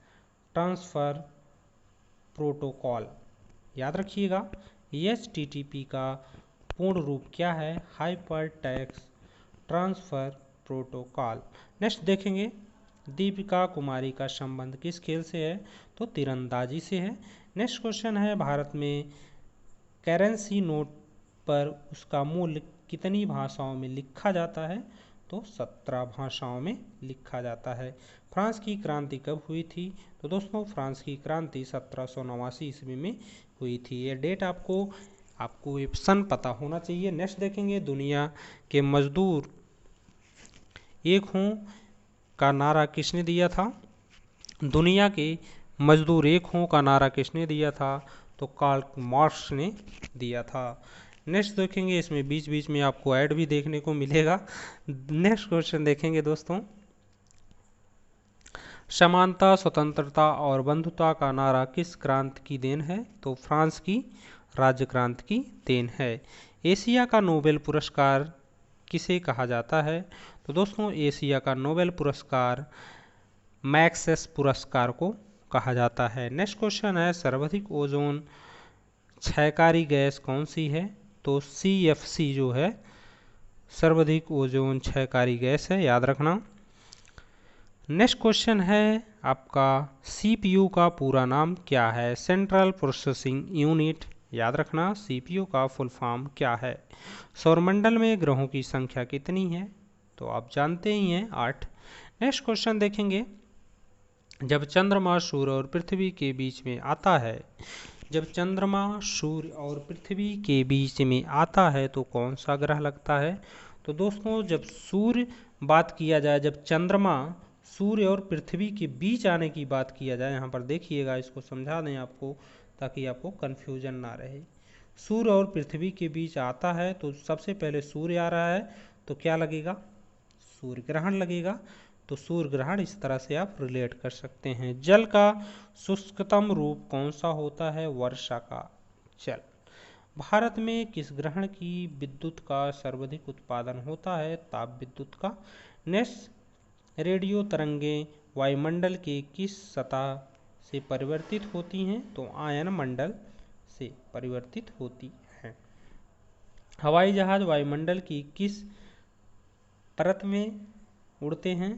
ट्रांसफर प्रोटोकॉल। याद रखिएगा, HTTP का पूर्ण रूप क्या है? Hyper text transfer protocol. Next देखेंगे, दीपिका कुमारी का संबंध किस खेल से है? तो तीरंदाजी से है। नेक्स्ट क्वेश्चन है, भारत में करेंसी नोट पर उसका मूल्य कितनी भाषाओं में लिखा जाता है? तो 17 भाषाओं में लिखा जाता है। फ्रांस की क्रांति कब हुई थी? तो दोस्तों फ्रांस की क्रांति 1789 ईस्वी में हुई थी। ये डेट आपको सन पता होना चाहिए। नेक्स्ट देखेंगे, दुनिया के मजदूर एक हों का नारा किसने दिया था? दुनिया के मजदूर एक हों का नारा किसने दिया था? तो तो कार्ल मार्क्स ने दिया था। नेक्स्ट देखेंगे, इसमें बीच बीच में आपको ऐड भी देखने को मिलेगा। नेक्स्ट क्वेश्चन देखेंगे दोस्तों, समानता, स्वतंत्रता और बंधुता का नारा किस क्रांति की देन है? तो फ्रांस की राज्य क्रांति की देन है। एशिया का नोबेल पुरस्कार किसे कहा जाता है? तो दोस्तों एशिया का नोबेल पुरस्कार मैक्सेस पुरस्कार को कहा जाता है। नेक्स्ट क्वेश्चन है, सर्वाधिक ओजोन क्षयकारी गैस कौन सी है? तो CFC जो है सर्वाधिक ओजोन क्षयकारी गैस है, याद रखना। नेक्स्ट क्वेश्चन है आपका, CPU का पूरा नाम क्या है? सेंट्रल प्रोसेसिंग यूनिट, याद रखना CPU का फुल फॉर्म क्या है। सौरमंडल में ग्रहों की संख्या कितनी है? तो आप जानते ही हैं 8। नेक्स्ट क्वेश्चन देखेंगे, जब चंद्रमा सूर्य और पृथ्वी के बीच में आता है, जब चंद्रमा सूर्य और पृथ्वी के बीच में आता है तो कौन सा ग्रह लगता है? तो दोस्तों जब सूर्य बात किया जाए, जब चंद्रमा सूर्य और पृथ्वी के बीच आने की बात किया जाए, यहाँ पर देखिएगा, इसको समझा दें आपको ताकि आपको कन्फ्यूजन ना रहे। सूर्य और पृथ्वी के बीच आता है तो सबसे पहले सूर्य आ रहा है तो क्या लगेगा? सूर्य ग्रहण लगेगा। तो सूर्य ग्रहण इस तरह से आप रिलेट कर सकते हैं। जल का शुष्कतम रूप कौन सा होता है? वर्षा का जल। भारत में किस ग्रहण की विद्युत का सर्वाधिक उत्पादन होता है? ताप विद्युत का। नेक्स्ट, रेडियो तरंगें वायुमंडल के किस सतह से परिवर्तित होती हैं? तो आयन मंडल से परिवर्तित होती हैं। हवाई जहाज वायुमंडल की किस परत में उड़ते हैं?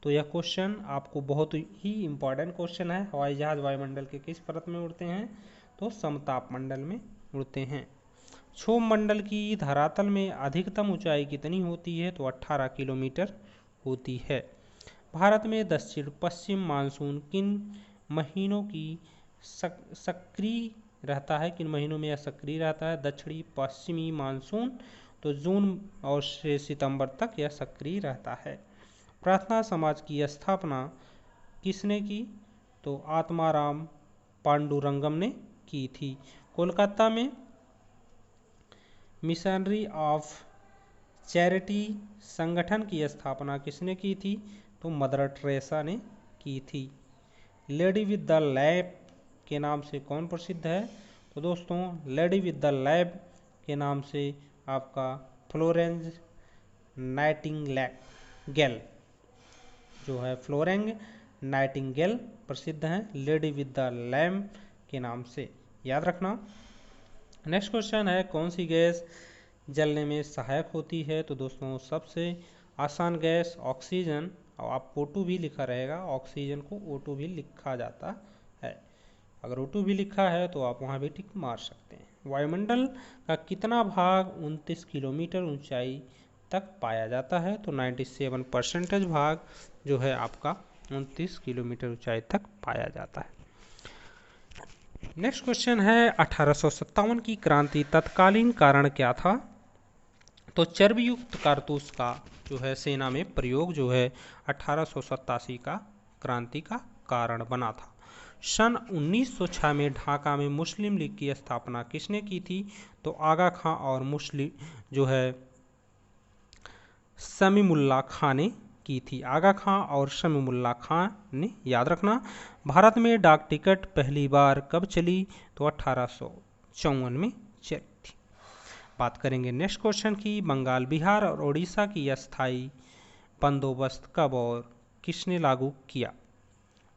तो यह क्वेश्चन आपको बहुत ही इंपॉर्टेंट क्वेश्चन है। हवाई जहाज वायुमंडल के किस परत में उड़ते हैं? तो समताप मंडल में उड़ते हैं। क्षोभ मंडल की धरातल में अधिकतम ऊंचाई कितनी होती है? तो 18 किलोमीटर होती है। भारत में दक्षिण पश्चिम मानसून किन महीनों की सक्रिय रहता है? किन महीनों में यह सक्रिय रहता है? दक्षिणी पश्चिमी मानसून तो जून और से सितंबर तक यह सक्रिय रहता है। प्रार्थना समाज की स्थापना किसने की? तो आत्माराम पांडुरंगम ने की थी। कोलकाता में मिशनरी ऑफ चैरिटी संगठन की स्थापना किसने की थी? तो मदर टेरेसा ने की थी। लेडी विद द लैम्प के नाम से कौन प्रसिद्ध है? तो दोस्तों लेडी विद द लैम्प के नाम से आपका फ्लोरेंस नाइटिंगेल जो है, फ्लोरेंस नाइटिंगेल प्रसिद्ध हैं लेडी विद द लैम्प के नाम से, याद रखना। नेक्स्ट क्वेश्चन है, कौन सी गैस जलने में सहायक होती है? तो दोस्तों सबसे आसान गैस ऑक्सीजन, और आप O2 भी लिखा रहेगा, ऑक्सीजन को O2 भी लिखा जाता है। अगर O2 भी लिखा है तो आप वहाँ भी टिक मार सकते हैं। वायुमंडल का कितना भाग 29 किलोमीटर ऊंचाई तक पाया जाता है? तो 97% भाग जो है आपका 29 किलोमीटर ऊंचाई तक पाया जाता है। नेक्स्ट क्वेश्चन है, 1857 की क्रांति तत्कालीन कारण क्या था? तो चर्बीयुक्त कारतूस का जो है सेना में प्रयोग जो है 1887 का क्रांति का कारण बना था। सन 1906 में ढाका में मुस्लिम लीग की स्थापना किसने की थी? तो आगा खां और मुस्लिम जो है समीमुल्लाह खां ने की थी। आगा खां और समीमुल्लाह खां ने, याद रखना। भारत में डाक टिकट पहली बार कब चली? तो 1854 में चली थी। बात करेंगे नेक्स्ट क्वेश्चन की, बंगाल, बिहार और उड़ीसा की अस्थाई बंदोबस्त कब और किसने लागू किया?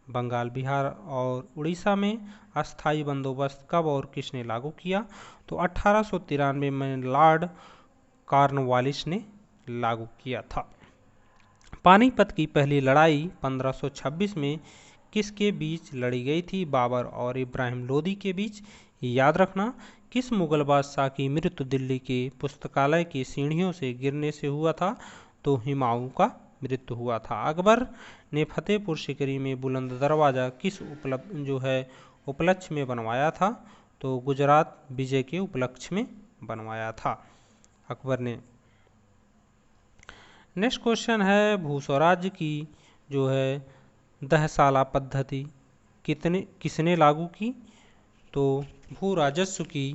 बंगाल, बिहार और उड़ीसा में अस्थाई बंदोबस्त कब और किसने लागू किया? तो 1893 में लॉर्ड कॉर्नवालिस ने लागू किया था। पानीपत की पहली लड़ाई 1526 में किसके बीच लड़ी गई थी? बाबर और इब्राहिम लोदी के बीच, याद रखना। किस मुगल बादशाह की मृत्यु दिल्ली के पुस्तकालय की सीढ़ियों से गिरने से हुआ था? तो हुमायूं का मृत्यु हुआ था। अकबर ने फतेहपुर सीकरी में बुलंद दरवाज़ा किस उपलक्ष्य में बनवाया था? तो गुजरात विजय के उपलक्ष्य में बनवाया था अकबर ने। नेक्स्ट क्वेश्चन है, भूस्वराज्य की जो है 10 साला पद्धति किसने लागू की? तो भू राजस्व की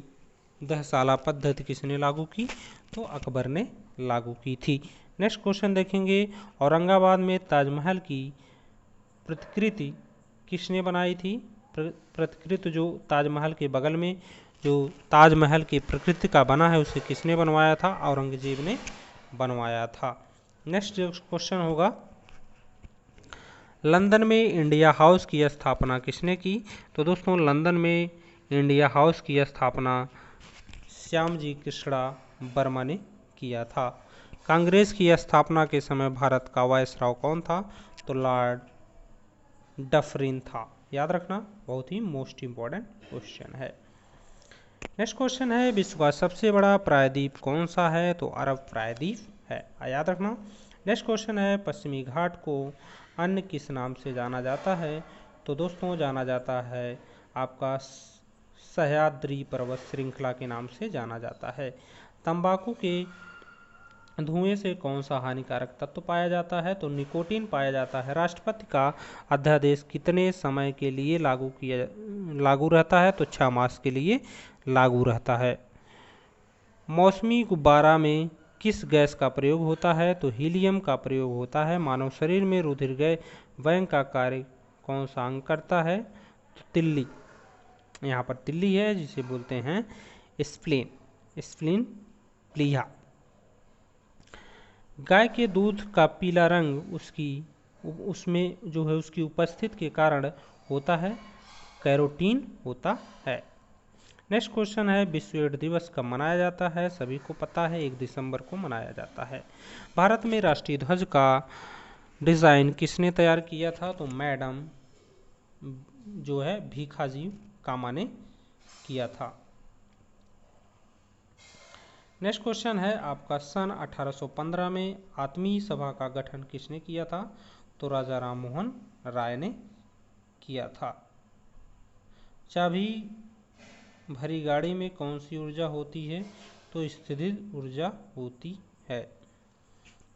10 साला पद्धति किसने लागू की? तो अकबर ने लागू की थी। नेक्स्ट क्वेश्चन देखेंगे, औरंगाबाद में ताजमहल की प्रतिकृति किसने बनाई थी? प्रतिकृति जो ताजमहल के बगल में जो ताजमहल की प्रकृति का बना है उसे किसने बनवाया था? औरंगजेब ने बनवाया था। नेक्स्ट क्वेश्चन होगा, लंदन में इंडिया हाउस की स्थापना किसने की? तो दोस्तों लंदन में इंडिया हाउस की स्थापना श्यामजी कृष्णा वर्मा ने किया था। कांग्रेस की स्थापना के समय भारत का वायसराय कौन था? तो लॉर्ड डफरिन था। याद रखना, बहुत ही मोस्ट इंपॉर्टेंट क्वेश्चन है। नेक्स्ट क्वेश्चन है, विश्व का सबसे बड़ा प्रायद्वीप कौन सा है? तो अरब प्रायद्वीप है। याद रखना। नेक्स्ट क्वेश्चन है, पश्चिमी घाट को अन्य किस नाम से जाना जाता है? तो दोस्तों जाना जाता है आपका सह्याद्री पर्वत श्रृंखला के नाम से जाना जाता है। तंबाकू के धुएं से कौन सा हानिकारक तत्व पाया जाता है? तो निकोटीन पाया जाता है। राष्ट्रपति का अध्यादेश कितने समय के लिए लागू रहता है? तो 6 मास के लिए लागू रहता है। मौसमी गुब्बारा में किस गैस का प्रयोग होता है? तो हीलियम का प्रयोग होता है। मानव शरीर में रुधिर बैंक का कार्य कौन सा अंग करता है? तो तिल्ली, यहाँ पर तिल्ली है जिसे बोलते हैं स्प्लीन प्लीहा। गाय के दूध का पीला रंग उसमें जो है उसकी उपस्थिति के कारण होता है, कैरोटीन होता है। नेक्स्ट क्वेश्चन है, विश्व एड्स दिवस कब मनाया जाता है? सभी को पता है, 1 दिसंबर को मनाया जाता है। भारत में राष्ट्रीय ध्वज का डिज़ाइन किसने तैयार किया था? तो मैडम जो है भीखाजी कामा ने किया था। नेक्स्ट क्वेश्चन है आपका, सन 1815 में आत्मीय सभा का गठन किसने किया था? तो राजा राम मोहन राय ने किया था। चाबी भरी गाड़ी में कौन सी ऊर्जा होती है? तो स्थितिज ऊर्जा होती है।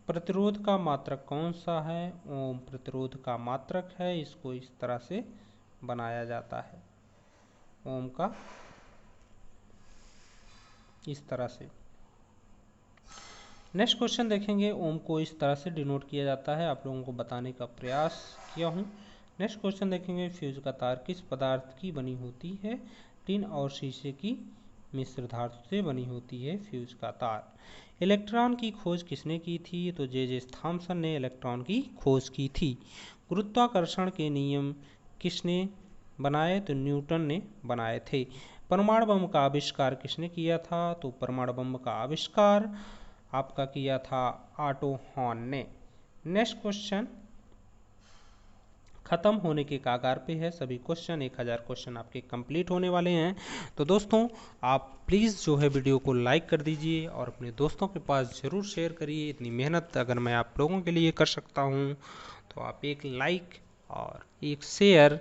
प्रतिरोध का मात्रक कौन सा है? ओम प्रतिरोध का मात्रक है। इसको इस तरह से बनाया जाता है, ओम का इस तरह से। नेक्स्ट क्वेश्चन देखेंगे, ओम को इस तरह से डिनोट किया जाता है, आप लोगों को बताने का प्रयास किया हूँ। नेक्स्ट क्वेश्चन देखेंगे, फ्यूज का तार किस पदार्थ की बनी होती है? टिन और शीशे की मिश्र धातु से बनी होती है फ्यूज का तार। इलेक्ट्रॉन की खोज किसने की थी? तो जे थॉमसन ने इलेक्ट्रॉन की खोज की थी। गुरुत्वाकर्षण के नियम किसने बनाए? तो न्यूटन ने बनाए थे। परमाणु बम का आविष्कार किसने किया था? तो परमाणु बम का आविष्कार आपका किया था ऑटो हॉर्न ने। नेक्स्ट क्वेश्चन खत्म होने के कागार पे है। सभी क्वेश्चन 1000 क्वेश्चन आपके कंप्लीट होने वाले हैं। तो दोस्तों आप प्लीज़ जो है वीडियो को लाइक कर दीजिए और अपने दोस्तों के पास ज़रूर शेयर करिए। इतनी मेहनत अगर मैं आप लोगों के लिए कर सकता हूँ तो आप एक लाइक और एक शेयर,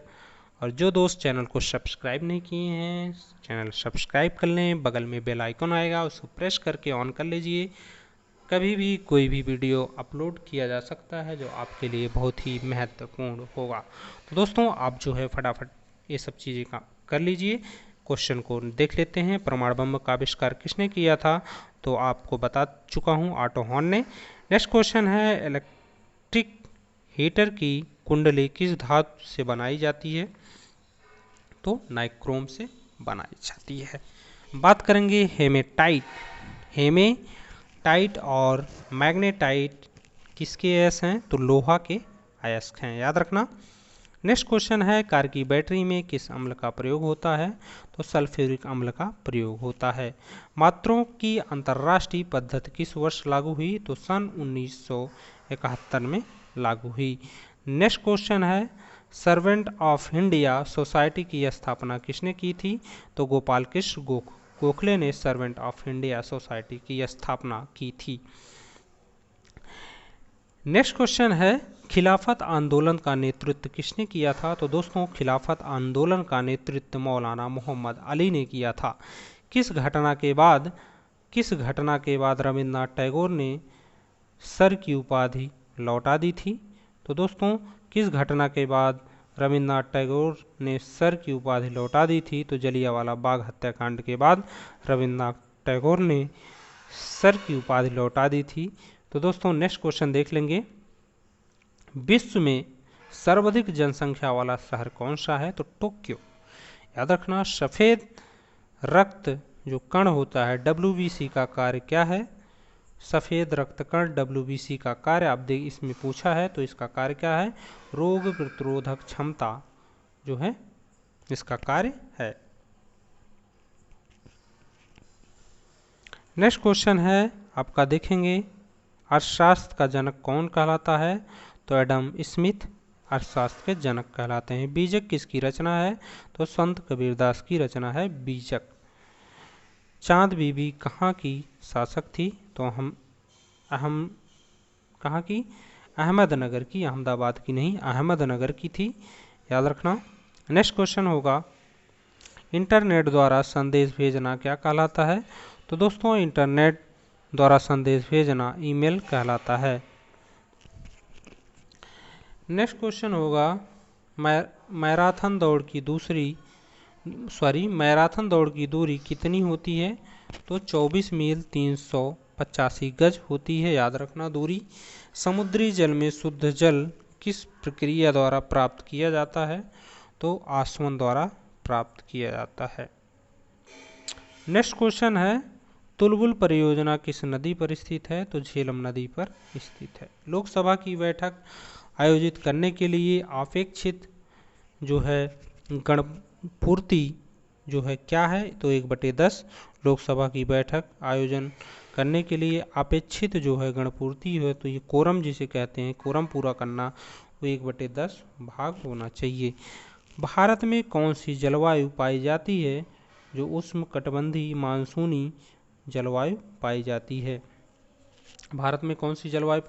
और जो दोस्त चैनल को सब्सक्राइब नहीं किए हैं चैनल सब्सक्राइब कर लें। बगल में बेल आइकन आएगा, उसको प्रेस करके ऑन कर लीजिए। कभी भी कोई भी वीडियो अपलोड किया जा सकता है जो आपके लिए बहुत ही महत्वपूर्ण होगा। तो दोस्तों आप जो है फटाफट ये सब चीज़ें का कर लीजिए। क्वेश्चन को देख लेते हैं। परमाणु बम का आविष्कार किसने किया था? तो आपको बता चुका हूँ, ऑटो हॉर्न ने। नेक्स्ट क्वेश्चन है, इलेक्ट्रिक हीटर की कुंडली किस धातु से बनाई जाती है? तो नाइक्रोम से बनाई जाती है। बात करेंगे हेमेटाइट और मैग्नेटाइट किसके अयस्क हैं? तो लोहा के अयस्क हैं, याद रखना। नेक्स्ट क्वेश्चन है, कार की बैटरी में किस अम्ल का प्रयोग होता है? तो सल्फ्यूरिक अम्ल का प्रयोग होता है। मात्रों की अंतर्राष्ट्रीय पद्धति किस वर्ष लागू हुई? तो सन 1971 में लागू हुई। नेक्स्ट क्वेश्चन है, सर्वेंट ऑफ इंडिया सोसाइटी की स्थापना किसने की थी? तो गोपाल कृष्ण गोखले ने सर्वेंट ऑफ इंडिया सोसाइटी की स्थापना की थी। नेक्स्ट क्वेश्चन है, खिलाफत आंदोलन का नेतृत्व किसने किया था? तो दोस्तों खिलाफत आंदोलन का नेतृत्व मौलाना मोहम्मद अली ने किया था। किस घटना के बाद रविन्द्रनाथ टैगोर ने सर की उपाधि लौटा दी थी? तो दोस्तों किस घटना के बाद रविन्द्रनाथ टैगोर ने सर की उपाधि लौटा दी थी? तो जलियांवाला बाग हत्याकांड के बाद रविन्द्रनाथ टैगोर ने सर की उपाधि लौटा दी थी। तो दोस्तों नेक्स्ट क्वेश्चन देख लेंगे। विश्व में सर्वाधिक जनसंख्या वाला शहर कौन सा है? तो टोक्यो। याद रखना, सफेद रक्त जो कण होता है WBC का कार्य क्या है? सफेद रक्त कण WBC का कार्य आप देख इसमें पूछा है, तो इसका कार्य क्या है? रोग प्रतिरोधक क्षमता जो है इसका कार्य है। नेक्स्ट क्वेश्चन है आपका, देखेंगे अर्थशास्त्र का जनक कौन कहलाता है? तो एडम स्मिथ अर्थशास्त्र के जनक कहलाते हैं। बीजक किसकी रचना है? तो संत कबीरदास की रचना है बीजक। चांद बीबी कहाँ की शासक थी? तो कहाँ की? अहमदनगर की, अहमदाबाद की नहीं, अहमदनगर की थी। याद रखना। नेक्स्ट क्वेश्चन होगा, इंटरनेट द्वारा संदेश भेजना क्या कहलाता है? तो दोस्तों इंटरनेट द्वारा संदेश भेजना ईमेल कहलाता है। नेक्स्ट क्वेश्चन होगा, मैराथन दौड़ की दूरी कितनी होती है? तो 24 मील 385 गज होती है। याद रखना दूरी। समुद्री जल में शुद्ध जल किस प्रक्रिया द्वारा प्राप्त किया जाता है? तो आसवन द्वारा प्राप्त किया जाता है। नेक्स्ट क्वेश्चन है, तुलबुल परियोजना किस नदी पर स्थित है? तो झेलम नदी पर स्थित है। लोकसभा की बैठक आयोजित करने के लिए अपेक्षित जो है गणपूर्ति जो है क्या है? तो 1/10। लोकसभा की बैठक आयोजन करने के लिए अपेक्षित जो है गणपूर्ति है, तो ये कोरम जिसे कहते हैं, कोरम पूरा करना, वो 1/10 भाग होना चाहिए। भारत में कौन सी जलवायु पाई जाती है? जो उष्णकटिबंधीय मानसूनी जलवायु पाई जाती है। भारत में कौन सी जलवायु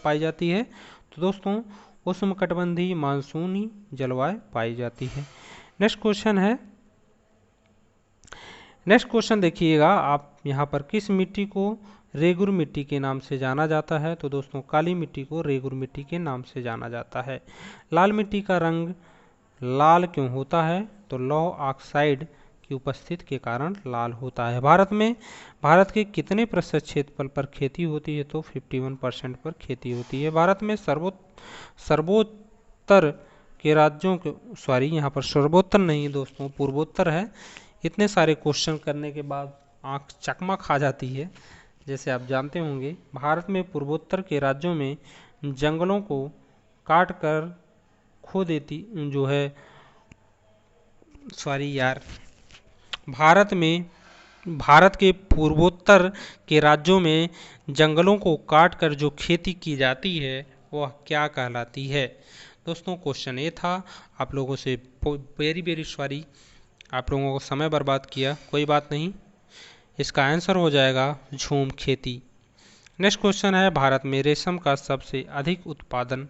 पाई जाती है? तो दोस्तों उष्णकटिबंधीय मानसूनी जलवायु पाई जाती है। नेक्स्ट क्वेश्चन देखिएगा आप, यहाँ पर किस मिट्टी को रेगुर मिट्टी के नाम से जाना जाता है? तो दोस्तों काली मिट्टी को रेगुर मिट्टी के नाम से जाना जाता है। लाल मिट्टी का रंग लाल क्यों होता है? तो लौह ऑक्साइड की उपस्थिति के कारण लाल होता है। भारत के कितने प्रतिशत क्षेत्रफल पर खेती होती है? तो 51% पर खेती होती है। भारत में सर्वोत्तर के राज्यों के यहाँ पर सर्वोत्तर नहीं दोस्तों, पूर्वोत्तर है। इतने सारे क्वेश्चन करने के बाद आंख चकमा खा जाती है। जैसे आप जानते होंगे, भारत में पूर्वोत्तर के राज्यों में जंगलों को काट कर खो देती जो है भारत के पूर्वोत्तर के राज्यों में जंगलों को काटकर जो खेती की जाती है वह क्या कहलाती है? दोस्तों क्वेश्चन ये था। आप लोगों से वेरी सॉरी, आप लोगों को समय बर्बाद किया, कोई बात नहीं। इसका आंसर हो जाएगा झूम खेती। नेक्स्ट क्वेश्चन है, भारत में रेशम का सबसे अधिक उत्पादन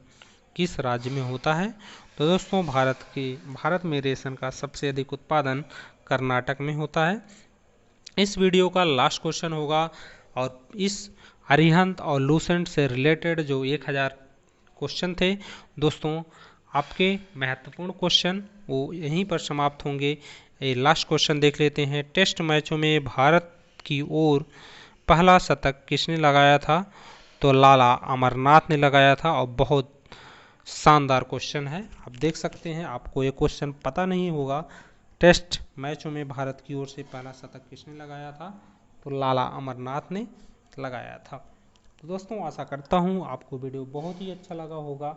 किस राज्य में होता है? तो दोस्तों भारत में रेशम का सबसे अधिक उत्पादन कर्नाटक में होता है। इस वीडियो का लास्ट क्वेश्चन होगा, और इस अरिहंत और लूसेंट से रिलेटेड जो 1000 क्वेश्चन थे दोस्तों, आपके महत्वपूर्ण क्वेश्चन वो यहीं पर समाप्त होंगे। ये लास्ट क्वेश्चन देख लेते हैं। टेस्ट मैचों में भारत की ओर पहला शतक किसने लगाया था? तो लाला अमरनाथ ने लगाया था, और बहुत शानदार क्वेश्चन है। आप देख सकते हैं, आपको ये क्वेश्चन पता नहीं होगा। टेस्ट मैचों में भारत की ओर से पहला शतक किसने लगाया था? तो लाला अमरनाथ ने लगाया था। तो दोस्तों आशा करता हूँ आपको वीडियो बहुत ही अच्छा लगा होगा।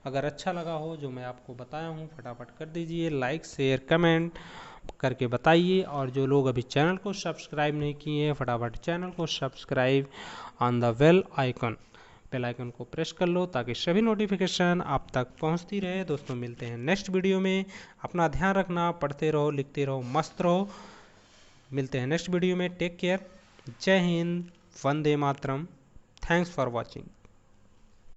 अगर अच्छा लगा हो जो मैं आपको बताया हूँ, फटाफट कर दीजिए लाइक, शेयर, कमेंट करके बताइए। और जो लोग अभी चैनल को सब्सक्राइब नहीं किए हैं, फटाफट चैनल को subscribe on the bell icon को प्रेस कर लो, ताकि सभी नोटिफिकेशन आप तक पहुंचती रहे। दोस्तों मिलते हैं नेक्स्ट वीडियो में। अपना ध्यान रखना, पढ़ते रहो, लिखते रहो, मस्त रहो। मिलते हैं नेक्स्ट वीडियो में। Take care. जय हिंद, वंदे मातरम। Thanks for watching.